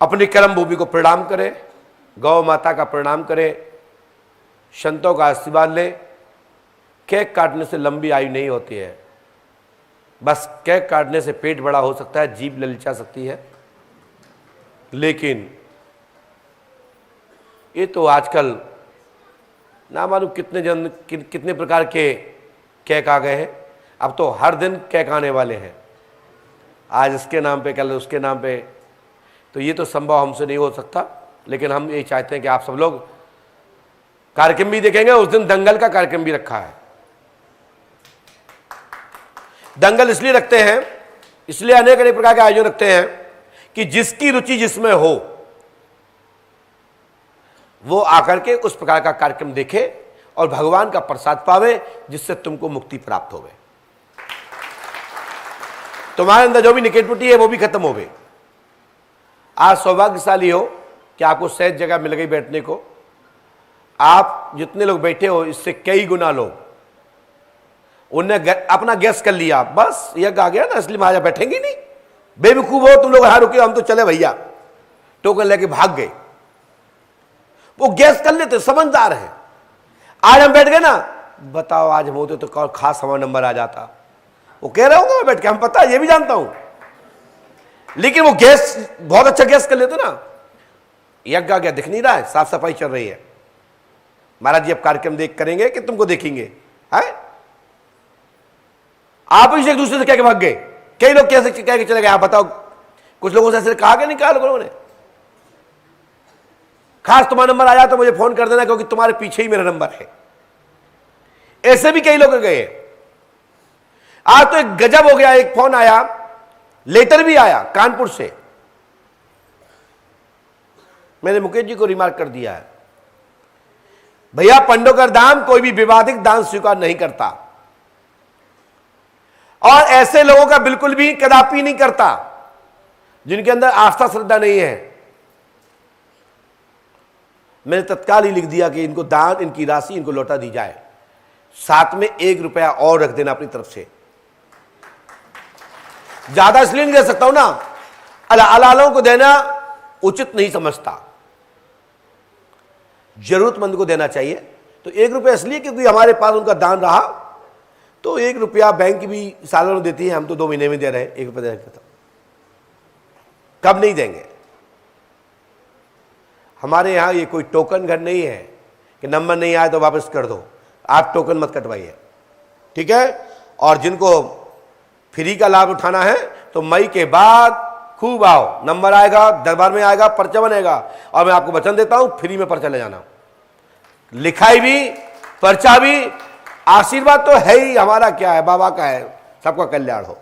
अपनी कर्म भूमि को प्रणाम करें, गौ माता का प्रणाम करें, संतों का आशीर्वाद लें। केक काटने से लंबी आयु नहीं होती है, बस केक काटने से पेट बड़ा हो सकता है, जीभ ललचा सकती है। लेकिन ये तो आजकल ना मालूम कितने प्रकार के केक आ गए हैं। अब तो हर दिन केक आने वाले हैं। आज इसके नाम पे, कल उसके नाम पे। तो ये तो संभव हमसे नहीं हो सकता, लेकिन हम ये चाहते हैं कि आप सब लोग कार्यक्रम भी देखेंगे। उस दिन दंगल का कार्यक्रम भी रखा है। दंगल इसलिए रखते हैं, इसलिए अनेक अनेक प्रकार के आयोजन रखते हैं कि जिसकी रुचि जिसमें हो वो आकर के उस प्रकार का कार्यक्रम देखे और भगवान का प्रसाद पावे, जिससे तुमको मुक्ति प्राप्त होवे, तुम्हारे अंदर जो भी निगेटिविटी है वो भी खत्म होवे। आज सौभाग्यशाली हो कि आपको सहज जगह मिल गई बैठने को। आप जितने लोग बैठे हो इससे कई गुना लोग उनने अपना गैस कर लिया, बस यज्ञ आ गया ना इसलिए महाराज बैठेंगे नहीं। बेवकूफ हो तुम लोग, हाँ रुके हम तो चले भैया, टोकन लेके भाग गए। वो गैस कर लेते, समझदार है। आज हम बैठ गए ना, बताओ आज हम होते तो खास हमारा नंबर आ जाता। वो कह रहे होंगे बैठ के, हम पता है, ये भी जानता हूं, लेकिन वो गैस बहुत अच्छा गैस कर लेते ना। यज्ञ आ गया, दिख नहीं रहा है, साफ सफाई चल रही है। महाराज जी अब कार्यक्रम देख करेंगे कि तुमको देखेंगे, है आप एक दूसरे से कह के भाग गए। कई लोग कैसे कह के चले गए, आप बताओ। कुछ लोगों से ऐसे कहा कि नहीं कहा लोगों ने, खास तुम्हारा नंबर आया तो मुझे फोन कर देना क्योंकि तुम्हारे पीछे ही मेरा नंबर है। ऐसे भी कई लोग गए। आज तो एक गजब हो गया, एक फोन आया, लेटर भी आया कानपुर से। मैंने मुकेश जी को रिमार्क कर दिया है, भैया पंडोकर धाम कोई भी विवादित दान स्वीकार नहीं करता और ऐसे लोगों का बिल्कुल भी कदापि नहीं करता जिनके अंदर आस्था श्रद्धा नहीं है। मैंने तत्काल ही लिख दिया कि इनको दान, इनकी राशि इनको लौटा दी जाए, साथ में 1 रुपया और रख देना अपनी तरफ से। ज्यादा इसलिए नहीं दे सकता हूं ना, अलालों को देना उचित नहीं समझता, जरूरतमंद को देना चाहिए। तो 1 रुपया इसलिए क्योंकि हमारे पास उनका दान रहा, तो 1 रुपया बैंक भी सालों में देती है, हम तो 2 महीने में दे रहे हैं। 1 रुपया दे रहे, कब नहीं देंगे। हमारे यहां ये कोई टोकन घर नहीं है कि नंबर नहीं आए तो वापस कर दो, आप टोकन मत कटवाइए, ठीक है। और जिनको फ्री का लाभ उठाना है तो मई के बाद खूब आओ, नंबर आएगा, दरबार में आएगा, पर्चा बनेगा। और मैं आपको वचन देता हूं फ्री में पर्चा ले जाना, लिखाई भी, पर्चा भी। आशीर्वाद तो है ही, हमारा क्या है, बाबा का है, सबका कल्याण हो।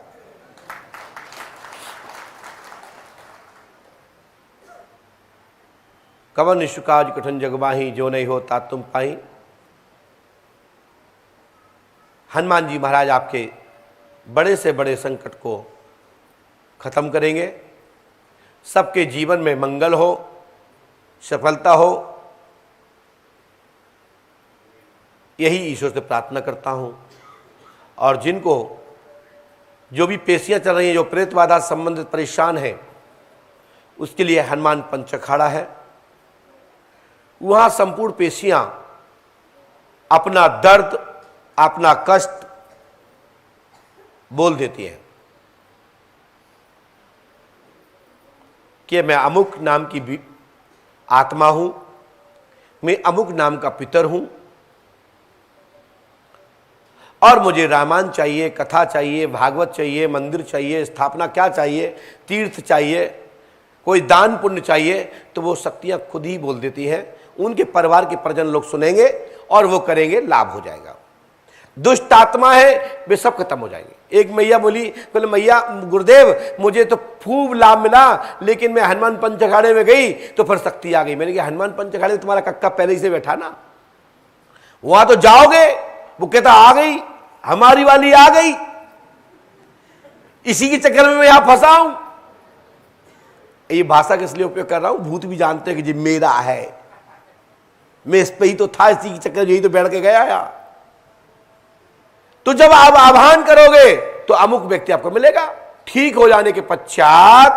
कवन निशुकाज कठिन जगबाही, जो नहीं होता तुम पाई। हनुमान जी महाराज आपके बड़े से बड़े संकट को खत्म करेंगे, सबके जीवन में मंगल हो, सफलता हो, यही ईश्वर से प्रार्थना करता हूं। और जिनको जो भी पेशियां चल रही हैं, जो प्रेतवादा संबंधित परेशान हैं, उसके लिए हनुमान पंच अखाड़ा है। वहां संपूर्ण पेशियां अपना दर्द, अपना कष्ट बोल देती हैं कि मैं अमुक नाम की आत्मा हूं, मैं अमुक नाम का पितर हूं और मुझे रामायण चाहिए, कथा चाहिए, भागवत चाहिए, मंदिर चाहिए, स्थापना क्या चाहिए, तीर्थ चाहिए, कोई दान पुण्य चाहिए। तो वो शक्तियां खुद ही बोल देती हैं। उनके परिवार के परिजन लोग सुनेंगे और वो करेंगे, लाभ हो जाएगा। दुष्ट आत्मा है वे सब खत्म हो जाएंगे। एक मैया बोली, बोले मैया गुरुदेव मुझे तो खूब लाभ मिला, लेकिन मैं हनुमान पंच अखाड़े में गई तो फिर शक्ति आ गई। मैंने कहा हनुमान पंच अखाड़े में तुम्हारा कक्का पहले ही से बैठा ना, वहां तो जाओगे। वो कहता आ गई, हमारी वाली आ गई, इसी के चक्कर में मैं यहां फंसा हूं। ये भाषा किस लिए उपयोग कर रहा हूं, भूत भी जानते हैं कि ये मेरा है, मैं इस पे ही तो था, इसी के चक्कर यही तो बैठ के गया यार। तो जब आप आह्वान करोगे तो अमुक व्यक्ति आपको मिलेगा। ठीक हो जाने के पश्चात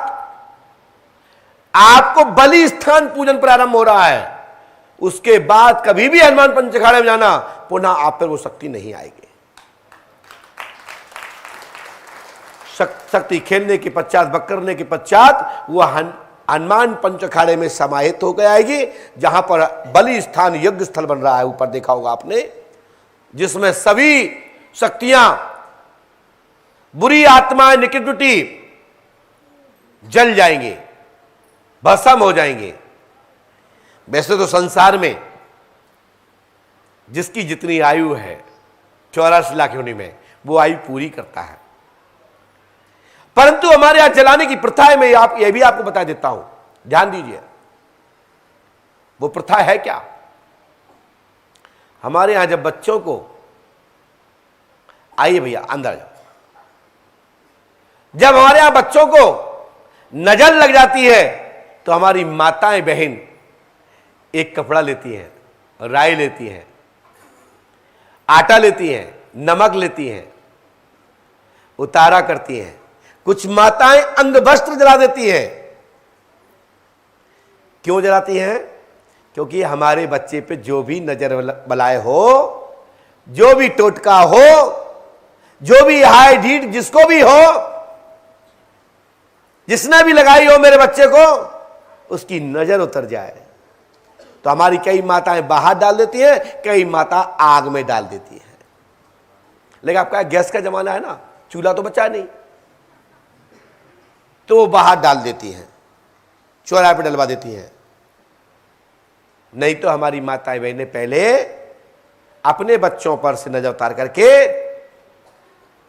आपको बलि स्थान पूजन प्रारंभ हो रहा है। उसके बाद कभी भी हनुमान पंच अखाड़े में जाना, पुनः आप पर वो शक्ति नहीं आएगी। शक्ति खेलने के पश्चात, बकरने के पश्चात वह हनुमान पंच अखाड़े में समाहित होकर आएगी, जहां पर बलि स्थान यज्ञ स्थल बन रहा है, ऊपर देखा होगा आपने, जिसमें सभी शक्तियां, बुरी आत्माएं, नेगेटिविटी जल जाएंगे, भस्म हो जाएंगे। वैसे तो संसार में जिसकी जितनी आयु है 84 लाख योनि में, वो आयु पूरी करता है। परंतु हमारे यहां जलाने की प्रथा है, मैं यह भी आपको बता देता हूं, ध्यान दीजिए। वो प्रथा है क्या? हमारे यहां जब बच्चों को, आइए भैया अंदर जाओ, जब हमारे यहां बच्चों को नजर लग जाती है तो हमारी माताएं बहन एक कपड़ा लेती हैं, राई लेती हैं, आटा लेती हैं, नमक लेती हैं, उतारा करती हैं। कुछ माताएं अंग वस्त्र जला देती हैं। क्यों जलाती हैं? क्योंकि हमारे बच्चे पे जो भी नजर बलाए हो, जो भी टोटका हो, जो भी हाय ढीठ जिसको भी हो, जिसने भी लगाई हो मेरे बच्चे को, उसकी नजर उतर जाए। तो हमारी कई माताएं बाहर डाल देती हैं, कई माता आग में डाल देती हैं। लेकिन आपका गैस का जमाना है ना, चूल्हा तो बचा नहीं, तो वो बाहर डाल देती हैं, चौराहे पे डलवा देती हैं। नहीं तो हमारी माताएं बहनें पहले अपने बच्चों पर से नजर उतार करके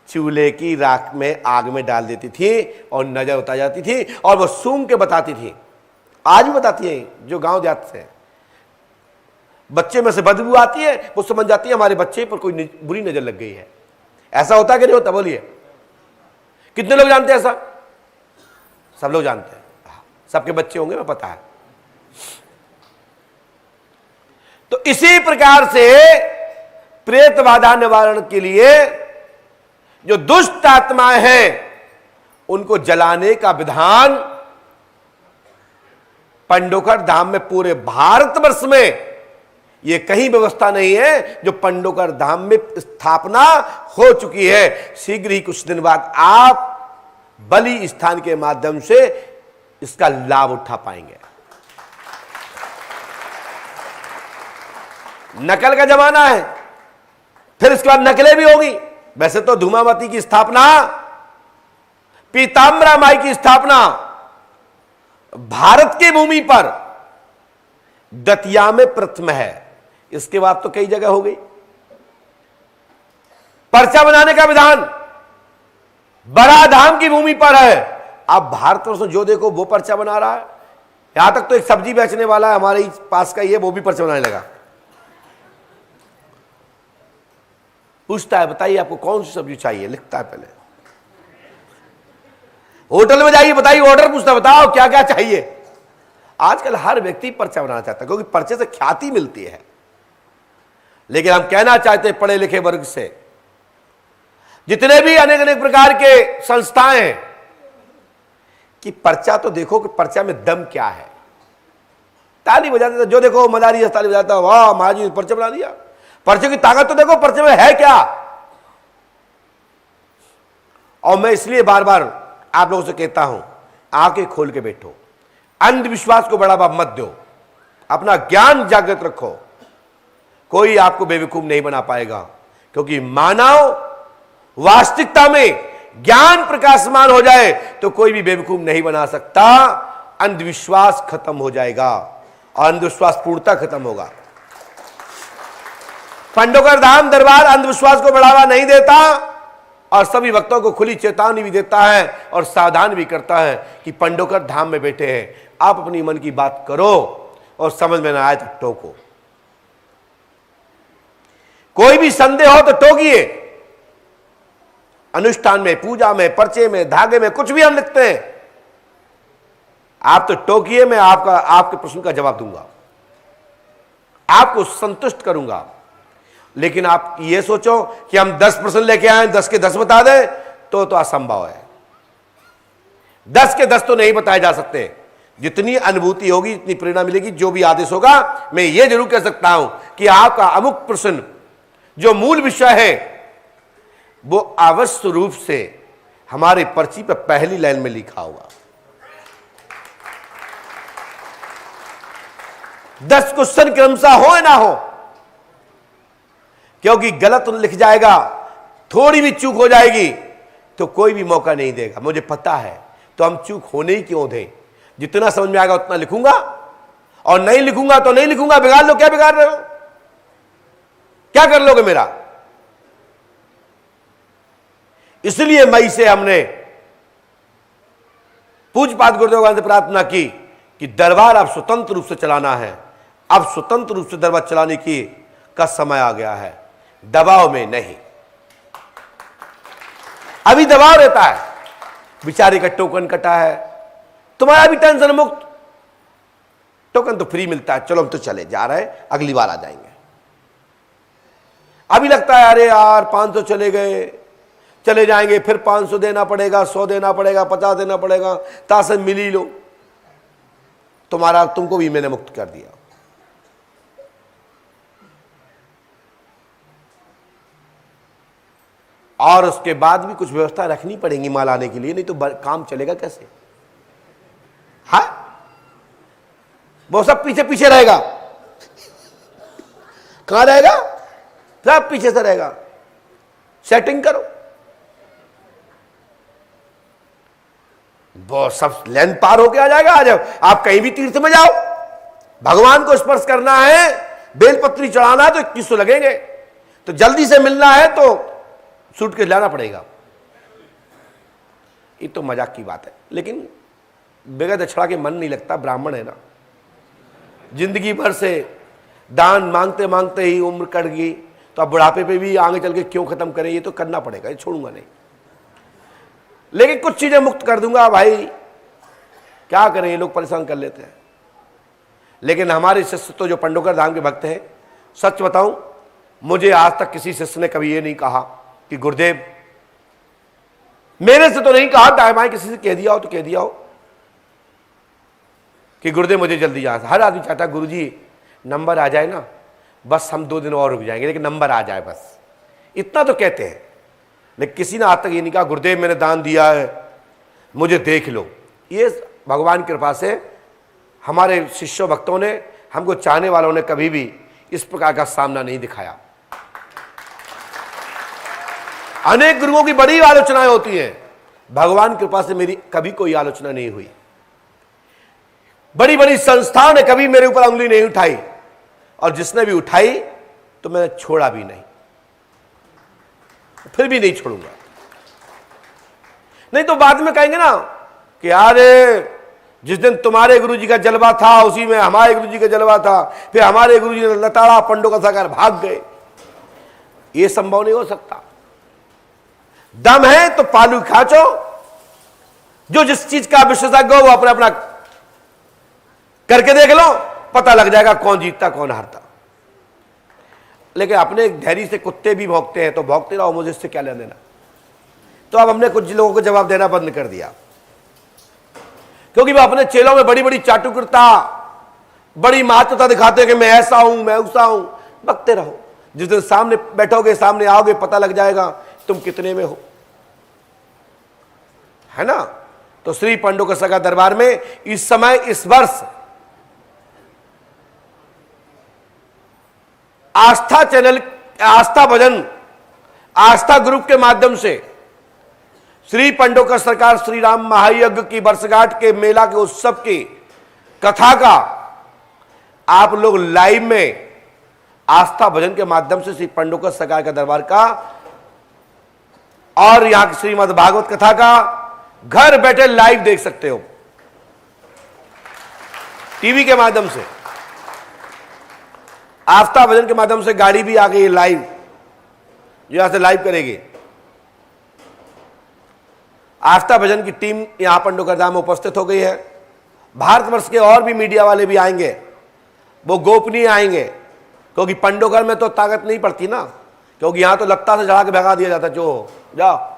चूल्हे की राख में, आग में डाल देती थी और नजर उतार जाती थी, और वो सूंघ के बताती थी। आज भी बताती है, जो गांव जात से बच्चे में से बदबू आती है, वो समझ जाती है हमारे बच्चे पर कोई बुरी नजर लग गई है। ऐसा होता कि नहीं होता? बोलिए, कितने लोग जानते हैं ऐसा? सब लोग जानते हैं, सबके बच्चे होंगे, मैं पता है। तो इसी प्रकार से प्रेत बाधा निवारण के लिए जो दुष्ट आत्माएं हैं उनको जलाने का विधान पंडोकर धाम में, पूरे भारतवर्ष में यह कहीं व्यवस्था नहीं है जो पंडोकर धाम में स्थापना हो चुकी है। शीघ्र ही कुछ दिन बाद आप बलि स्थान के माध्यम से इसका लाभ उठा पाएंगे। नकल का जमाना है, फिर इसके बाद नकलें भी होगी। वैसे तो धूमावती की स्थापना, पीताम्बरा माई की स्थापना भारत की भूमि पर दतिया में प्रथम है। इसके बाद तो कई जगह हो गई। पर्चा बनाने का विधान बड़ा धाम की भूमि पर है। अब भारतवर्ष में जो देखो वो पर्चा बना रहा है। यहां तक तो एक सब्जी बेचने वाला है हमारे पास का, ये वो भी पर्चा बनाने लगा। पूछता है बताइए आपको कौन सी सब्जी चाहिए, लिखता है पहले। होटल में जाइए, बताइए, ऑर्डर पूछता, बताओ क्या क्या चाहिए। आजकल हर व्यक्ति पर्चा बनाना चाहता है, क्योंकि पर्चे से ख्याति मिलती है। लेकिन हम कहना चाहते हैं पढ़े लिखे वर्ग से, जितने भी अनेक अनेक प्रकार के संस्थाएं हैं, कि पर्चा तो देखो कि पर्चा में दम क्या है। ताली बजाते, जो देखो मदारी ताली बजाता, वाह महाराज पर्चा बना दिया। पर्चे की ताकत तो देखो पर्चे में है क्या। और मैं इसलिए बार बार आप लोगों से कहता हूं, आंखें खोल के बैठो, अंधविश्वास को बढ़ावा मत दो, अपना ज्ञान जागृत रखो। कोई आपको बेवकूफ नहीं बना पाएगा, क्योंकि मानव वास्तविकता में ज्ञान प्रकाशमान हो जाए तो कोई भी बेवकूफ नहीं बना सकता। अंधविश्वास खत्म हो जाएगा और अंधविश्वास पूर्णतः खत्म होगा। पंडोकर धाम दरबार अंधविश्वास को बढ़ावा नहीं देता और सभी भक्तों को खुली चेतावनी भी देता है और सावधान भी करता है कि पंडोकर धाम में बैठे हैं, आप अपनी मन की बात करो और समझ में ना आए तो टोको। कोई भी संदेह हो तो टोकिए। अनुष्ठान में, पूजा में, पर्चे में, धागे में, कुछ भी हम लिखते हैं, आप तो टोकिए, मैं आपके प्रश्न का जवाब दूंगा, आपको संतुष्ट करूंगा। लेकिन आप ये सोचो कि हम 10 प्रश्न लेके आए, 10 के 10 बता दें, तो असंभव है। 10 के 10 तो नहीं बताए जा सकते। जितनी अनुभूति होगी, जितनी प्रेरणा मिलेगी, जो भी आदेश होगा, मैं ये जरूर कह सकता हूं कि आपका अमुक प्रश्न जो मूल विषय है वो अवश्य रूप से हमारे पर्ची पर पहली लाइन में लिखा होगा। 10 क्वेश्चन क्रमशः हो या ना हो, क्योंकि गलत लिख जाएगा, थोड़ी भी चूक हो जाएगी तो कोई भी मौका नहीं देगा। मुझे पता है तो हम चूक होने ही क्यों दें। जितना समझ में आएगा उतना लिखूंगा, और नहीं लिखूंगा तो नहीं लिखूंगा। बिगाड़ लो, क्या बिगाड़ रहे हो, क्या कर लोगे मेरा। इसलिए मई से हमने पूज्यपाद गुरुदेव से प्रार्थना की कि दरबार अब स्वतंत्र रूप से चलाना है। अब स्वतंत्र रूप से दरबार चलाने की का समय आ गया है, दबाव में नहीं। अभी दबाव रहता है, बेचारे का टोकन कटा है, तुम्हारा भी टेंशन मुक्त। टोकन तो फ्री मिलता है, चलो हम तो चले जा रहे हैं, अगली बार आ जाएंगे। अभी लगता है अरे यार 500 चले गए, चले जाएंगे, फिर 500 देना पड़ेगा, 100 देना पड़ेगा, 50 देना पड़ेगा, तासे मिल ही लो। तुम्हारा, तुमको भी मैंने मुक्त कर दिया। और उसके बाद भी कुछ व्यवस्था रखनी पड़ेगी माल आने के लिए, नहीं तो काम चलेगा कैसे। हाँ, वो सब पीछे पीछे रहेगा। कहां रहेगा, सब पीछे से रहेगा। सेटिंग करो, वो सब लेन पार होके आ जाएगा। आ जाओ, आप कहीं भी तीर्थ में जाओ, भगवान को स्पर्श करना है, बेलपत्री चढ़ाना है तो 2100 लगेंगे। तो जल्दी से मिलना है तो सूट के लाना पड़ेगा। ये तो मजाक की बात है, लेकिन बेगद अछड़ा के मन नहीं लगता। ब्राह्मण है ना, जिंदगी भर से दान मांगते मांगते ही उम्र कट गई, तो अब बुढ़ापे पे भी आगे चल के क्यों खत्म करें। ये तो करना पड़ेगा, ये छोड़ूंगा नहीं। लेकिन कुछ चीजें मुक्त कर दूंगा भाई, क्या करें, ये लोग परेशान कर लेते हैं। लेकिन हमारे शिष्य तो जो पंडोकर धाम के भक्त हैं, सच बताऊं, मुझे आज तक किसी शिष्य ने कभी ये नहीं कहा कि गुरुदेव, मेरे से तो नहीं कहा, दाएं बाएं किसी से कह दिया हो तो कह दिया हो कि गुरुदेव मुझे जल्दी जाना। हर आदमी चाहता है गुरुजी नंबर आ जाए ना, बस हम 2 दिन और रुक जाएंगे, लेकिन नंबर आ जाए बस, इतना तो कहते हैं। लेकिन किसी ने आज तक ये नहीं कहा गुरुदेव मैंने दान दिया है, मुझे देख लो। ये भगवान की कृपा से हमारे शिष्यों भक्तों ने, हमको चाहने वालों ने कभी भी इस प्रकार का सामना नहीं दिखाया। अनेक गुरुओं की बड़ी आलोचनाएं होती हैं, भगवान की कृपा से मेरी कभी कोई आलोचना नहीं हुई। बड़ी बड़ी संस्थाओं ने कभी मेरे ऊपर उंगली नहीं उठाई, और जिसने भी उठाई तो मैंने छोड़ा भी नहीं, फिर भी नहीं छोड़ूंगा। नहीं तो बाद में कहेंगे ना कि यार जिस दिन तुम्हारे गुरुजी का जलवा था उसी में हमारे गुरुजी का जलवा था, फिर हमारे गुरुजी ने लताड़ा पंडों का साकार भाग गए। यह संभव नहीं हो सकता। दम है तो पालू खाचो, जो जिस चीज का विशेषज्ञ हो वो अपना अपना करके देख लो, पता लग जाएगा कौन जीतता कौन हारता। लेकिन अपने धैर्य से कुत्ते भी भौंकते हैं, तो भौंकते रहो, मुझे इससे क्या लेना देना। तो अब हमने कुछ लोगों को जवाब देना बंद कर दिया, क्योंकि वो अपने चेलों में बड़ी बड़ी चाटुकरता, बड़ी महत्वता दिखाते हैं कि मैं ऐसा हूं, मैं वैसा हूं। बकते रहो, जिस दिन सामने बैठोगे, सामने आओगे, पता लग जाएगा तुम कितने में हो, है ना। तो श्री पंडोकर सगा दरबार में इस समय, इस वर्ष आस्था चैनल, आस्था भजन, आस्था ग्रुप के माध्यम से श्री पंडोकर सरकार श्री राम महायज्ञ की वर्षगांठ के मेला के उत्सव की कथा का आप लोग लाइव में आस्था भजन के माध्यम से श्री पंडोकर सरकार का दरबार का और यहां की श्रीमद् भागवत कथा का घर बैठे लाइव देख सकते हो, टीवी के माध्यम से। आस्था भजन के माध्यम से गाड़ी भी आ गई है लाइव, यहां से लाइव करेगी। आस्था भजन की टीम यहां पंडोकर धाम में उपस्थित हो गई है। भारतवर्ष के और भी मीडिया वाले भी आएंगे, वो गोपनीय आएंगे, क्योंकि पंडोकर में तो ताकत नहीं पड़ती ना, क्योंकि यहां तो लत्ता से चढ़ा के भगा दिया जाता, जो जाओ।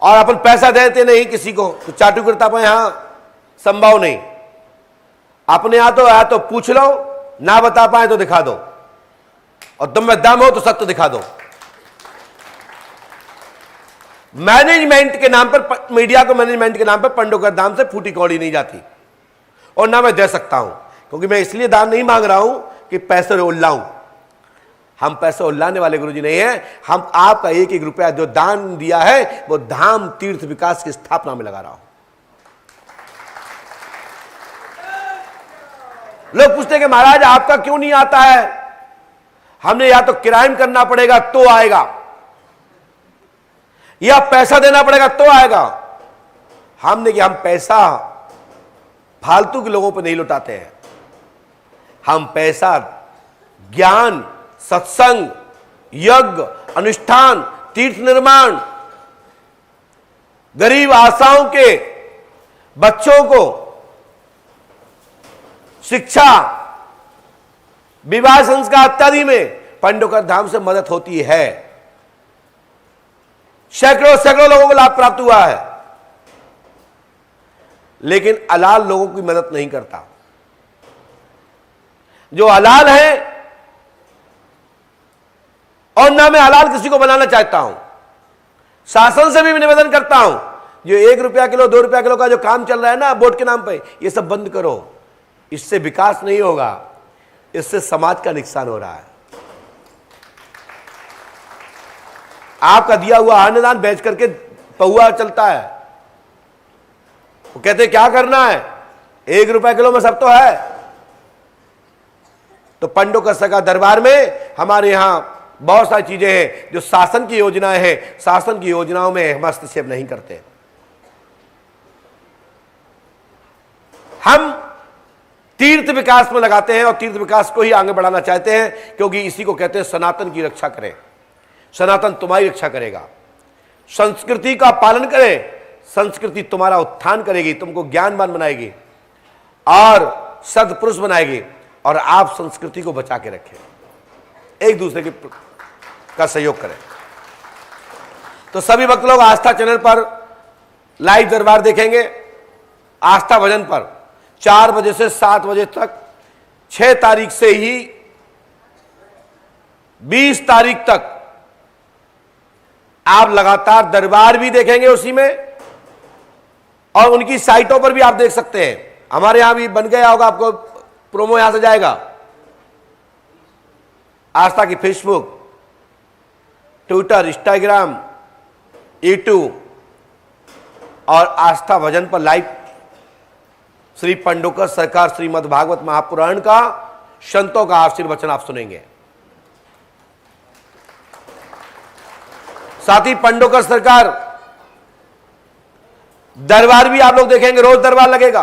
और अपन पैसा देते नहीं किसी को, तो चाटुकरता पर यहां संभव नहीं। अपने यहां तो पूछ लो, ना बता पाए तो दिखा दो, और तुम में दम हो तो सत्य दिखा दो। मैनेजमेंट के नाम पर, मीडिया को मैनेजमेंट के नाम पर पंडोकर धाम से फूटी कौड़ी नहीं जाती, और ना मैं दे सकता हूं, क्योंकि मैं इसलिए दान नहीं मांग रहा हूं कि पैसे उल्लाऊं। हम पैसे उल्लाने वाले गुरुजी नहीं है। हम आपका 1-1 रुपया जो दान दिया है वो धाम तीर्थ विकास की स्थापना में लगा रहा हूं। लोग पूछते हैं कि महाराज आपका क्यों नहीं आता है? हमने या तो किराए में करना पड़ेगा तो आएगा, या पैसा देना पड़ेगा तो आएगा। हमने कि हम पैसा फालतू के लोगों पर नहीं लुटाते हैं। हम पैसा ज्ञान, सत्संग, यज्ञ, अनुष्ठान, तीर्थ निर्माण, गरीब आशाओं के बच्चों को शिक्षा, विवाह संस्कार इत्यादि में पंडोकर धाम से मदद होती है। सैकड़ों सैकड़ों लोगों को लाभ प्राप्त हुआ है, लेकिन अलाल लोगों की मदद नहीं करता। जो हलाल है, और ना मैं हलाल किसी को बनाना चाहता हूं, शासन से भी निवेदन करता हूं, जो 1 रुपया किलो 2 रुपया किलो का जो काम चल रहा है ना वोट के नाम पे, ये सब बंद करो। इससे विकास नहीं होगा, इससे समाज का नुकसान हो रहा है। आपका दिया हुआ अन्नदान बेच करके पहुआ चलता है। वो कहते क्या करना है, 1 रुपया किलो में सब तो है। तो पंडोकर सरकार दरबार में हमारे यहां बहुत सारी चीजें हैं जो शासन की योजनाएं हैं, शासन की योजनाओं में हम हस्तक्षेप नहीं करते। हम तीर्थ विकास में लगाते हैं और तीर्थ विकास को ही आगे बढ़ाना चाहते हैं, क्योंकि इसी को कहते हैं सनातन की रक्षा करें। सनातन तुम्हारी रक्षा करेगा। संस्कृति का पालन करें, संस्कृति तुम्हारा उत्थान करेगी, तुमको ज्ञानवान बनाएगी और सदपुरुष बनाएगी, और आप संस्कृति को बचा के रखें, एक दूसरे का सहयोग करें। तो सभी भक्त लोग आस्था चैनल पर लाइव दरबार देखेंगे। आस्था भजन पर 4 बजे से 7 बजे तक, 6 तारीख से ही 20 तारीख तक आप लगातार दरबार भी देखेंगे उसी में, और उनकी साइटों पर भी आप देख सकते हैं। हमारे यहां भी बन गया होगा, आपको प्रोमो यहां से जाएगा। आस्था की फेसबुक, ट्विटर, इंस्टाग्राम, यूट्यूब और आस्था भजन पर लाइव श्री पंडोकर सरकार श्रीमद् भागवत महापुराण का संतों का आशीर्वचन आप सुनेंगे। साथ ही पंडोकर सरकार दरबार भी आप लोग देखेंगे, रोज दरबार लगेगा।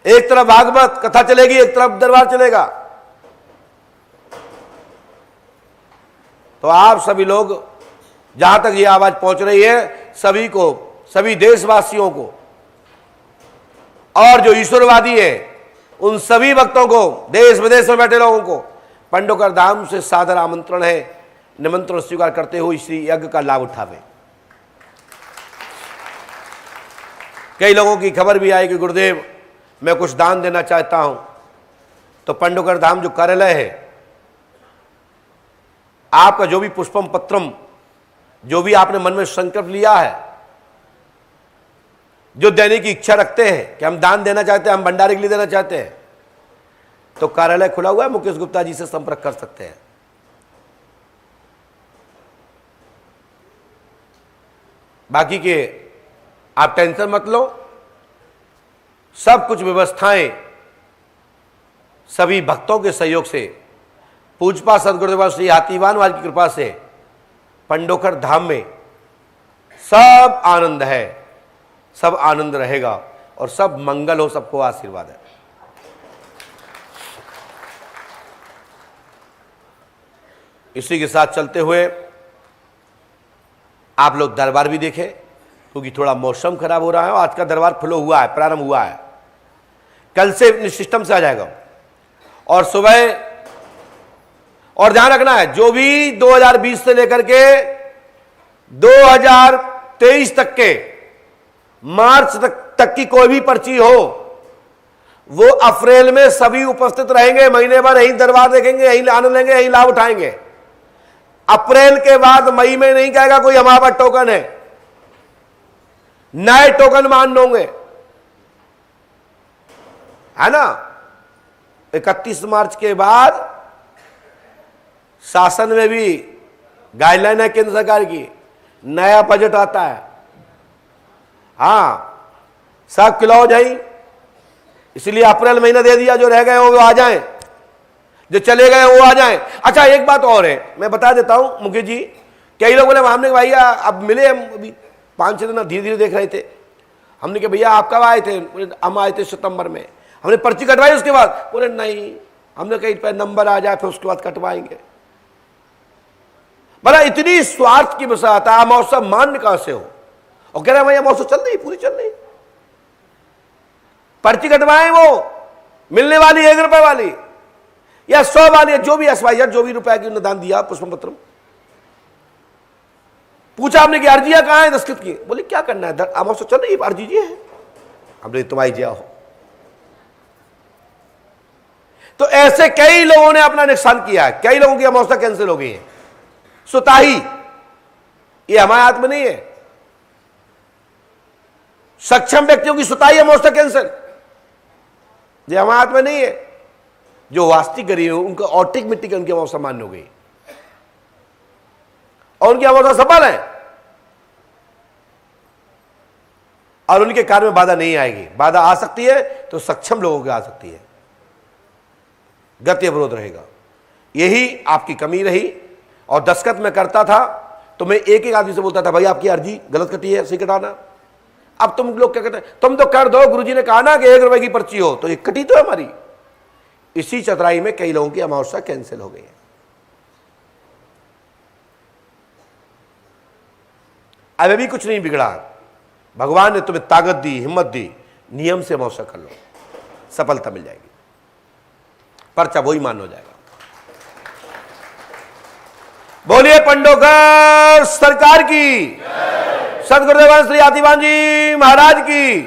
एक तरफ भागवत कथा चलेगी, एक तरफ दरबार चलेगा। तो आप सभी लोग, जहां तक ये आवाज पहुंच रही है, सभी को, सभी देशवासियों को और जो ईश्वरवादी है उन सभी भक्तों को, देश विदेश में बैठे लोगों को पंडोकर धाम से सादर आमंत्रण है। निमंत्रण स्वीकार करते हुए इसी यज्ञ का लाभ उठावे। कई लोगों की खबर भी आई कि गुरुदेव मैं कुछ दान देना चाहता हूं। तो पंडोकर धाम जो कार्यालय है, आपका जो भी पुष्पम पत्रम, जो भी आपने मन में संकल्प लिया है, जो देने की इच्छा रखते हैं कि हम दान देना चाहते हैं, हम भंडारे के लिए देना चाहते हैं, तो कार्यालय खुला हुआ है, मुकेश गुप्ता जी से संपर्क कर सकते हैं। बाकी के आप टेंशन मत लो, सब कुछ व्यवस्थाएं सभी भक्तों के सहयोग से, पूजपा सदगुरुदेव श्री हाथीवान वाल की कृपा से पंडोकर धाम में सब आनंद है, सब आनंद रहेगा और सब मंगल हो, सबको आशीर्वाद है। इसी के साथ चलते हुए आप लोग दरबार भी देखें, क्योंकि थोड़ा मौसम खराब हो रहा है। आज का दरबार फ्लो हुआ है, प्रारंभ हुआ है, कल से सिस्टम से आ जाएगा। और सुबह, और ध्यान रखना है, जो भी 2020 से लेकर के 2023 तक के मार्च तक की कोई भी पर्ची हो, वो अप्रैल में सभी उपस्थित रहेंगे। महीने भर यहीं दरबार देखेंगे, यहीं आनंद लेंगे, यहीं लाभ उठाएंगे। अप्रैल के बाद मई में नहीं कहेगा कोई हमारे पास टोकन है, नए टोकन मान होंगे, है ना। 31 मार्च के बाद शासन में भी गाइडलाइन है केंद्र सरकार की, नया बजट आता है। हाँ, सब खिलाओ जाई, इसलिए अप्रैल महीना दे दिया, जो रह गए वो आ जाएं, जो चले गए वो आ जाएं। अच्छा एक बात और है, मैं बता देता हूं मुकेश जी, कई लोग बोले हमने भैया अब मिले, हम अभी 5-6 दिन धीरे धीरे देख रहे थे। हमने कहा भैया आप कब आए थे? हम आए थे सितंबर में। हमने पर्ची कटवाई उसके बाद? बोले नहीं, हमने कहीं पर नंबर आ जाए फिर उसके बाद कटवाएंगे। बोला इतनी स्वार्थ की बसात है, अमावस्या मान्य कहां से हो? और कह रहे भैया अमावस्या चल रही, पूरी चल रही, पर्ची कटवाएं, वो मिलने वाली 1 रुपए वाली या 100 वाली, जो भी SYZ जो भी रुपए की दान दिया पुष्प पत्र। पूछा हमने कि अर्जिया कहां है दस्तखत की? बोले क्या करना है, अमावस्या चल रही है, अर्जी जी है। हमने तुम आई जाओ। तो ऐसे कई लोगों ने अपना नुकसान किया है, कई लोगों की अमावस्या कैंसिल हो गई है। सुताही ये हमारे हाथ में नहीं है। सक्षम व्यक्तियों की सुताही अमावस्या कैंसिल ये हमारे हाथ में नहीं है। जो वास्तविक गरीब है उनका ऑटोमेटिक उनकी अमावस्या मान्य हो गई और उनकी अमावस्या सफल है और उनके कार्य में बाधा नहीं आएगी। बाधा आ सकती है तो सक्षम लोगों की आ सकती है, गति अवरोध रहेगा। यही आपकी कमी रही। और दस्तखत में करता था तो मैं एक आदमी से बोलता था भाई आपकी अर्जी गलत कटी है, सही कटाना। अब तुम लोग क्या कहते हैं, तुम तो कर दो, गुरुजी ने कहा ना कि 1 रुपए की पर्ची हो, तो ये कटी तो है हमारी। इसी चतुराई में कई लोगों की अमावस्या कैंसिल हो गई है। अब भी कुछ नहीं बिगड़ा, भगवान ने तुम्हें ताकत दी, हिम्मत दी, नियम से अमावस्या कर लो, सफलता मिल जाएगी, पर्चा वही मान हो जाएगा। बोलिए पंडोकर सरकार की, सदगुरुदेव श्री आतिवान जी महाराज की।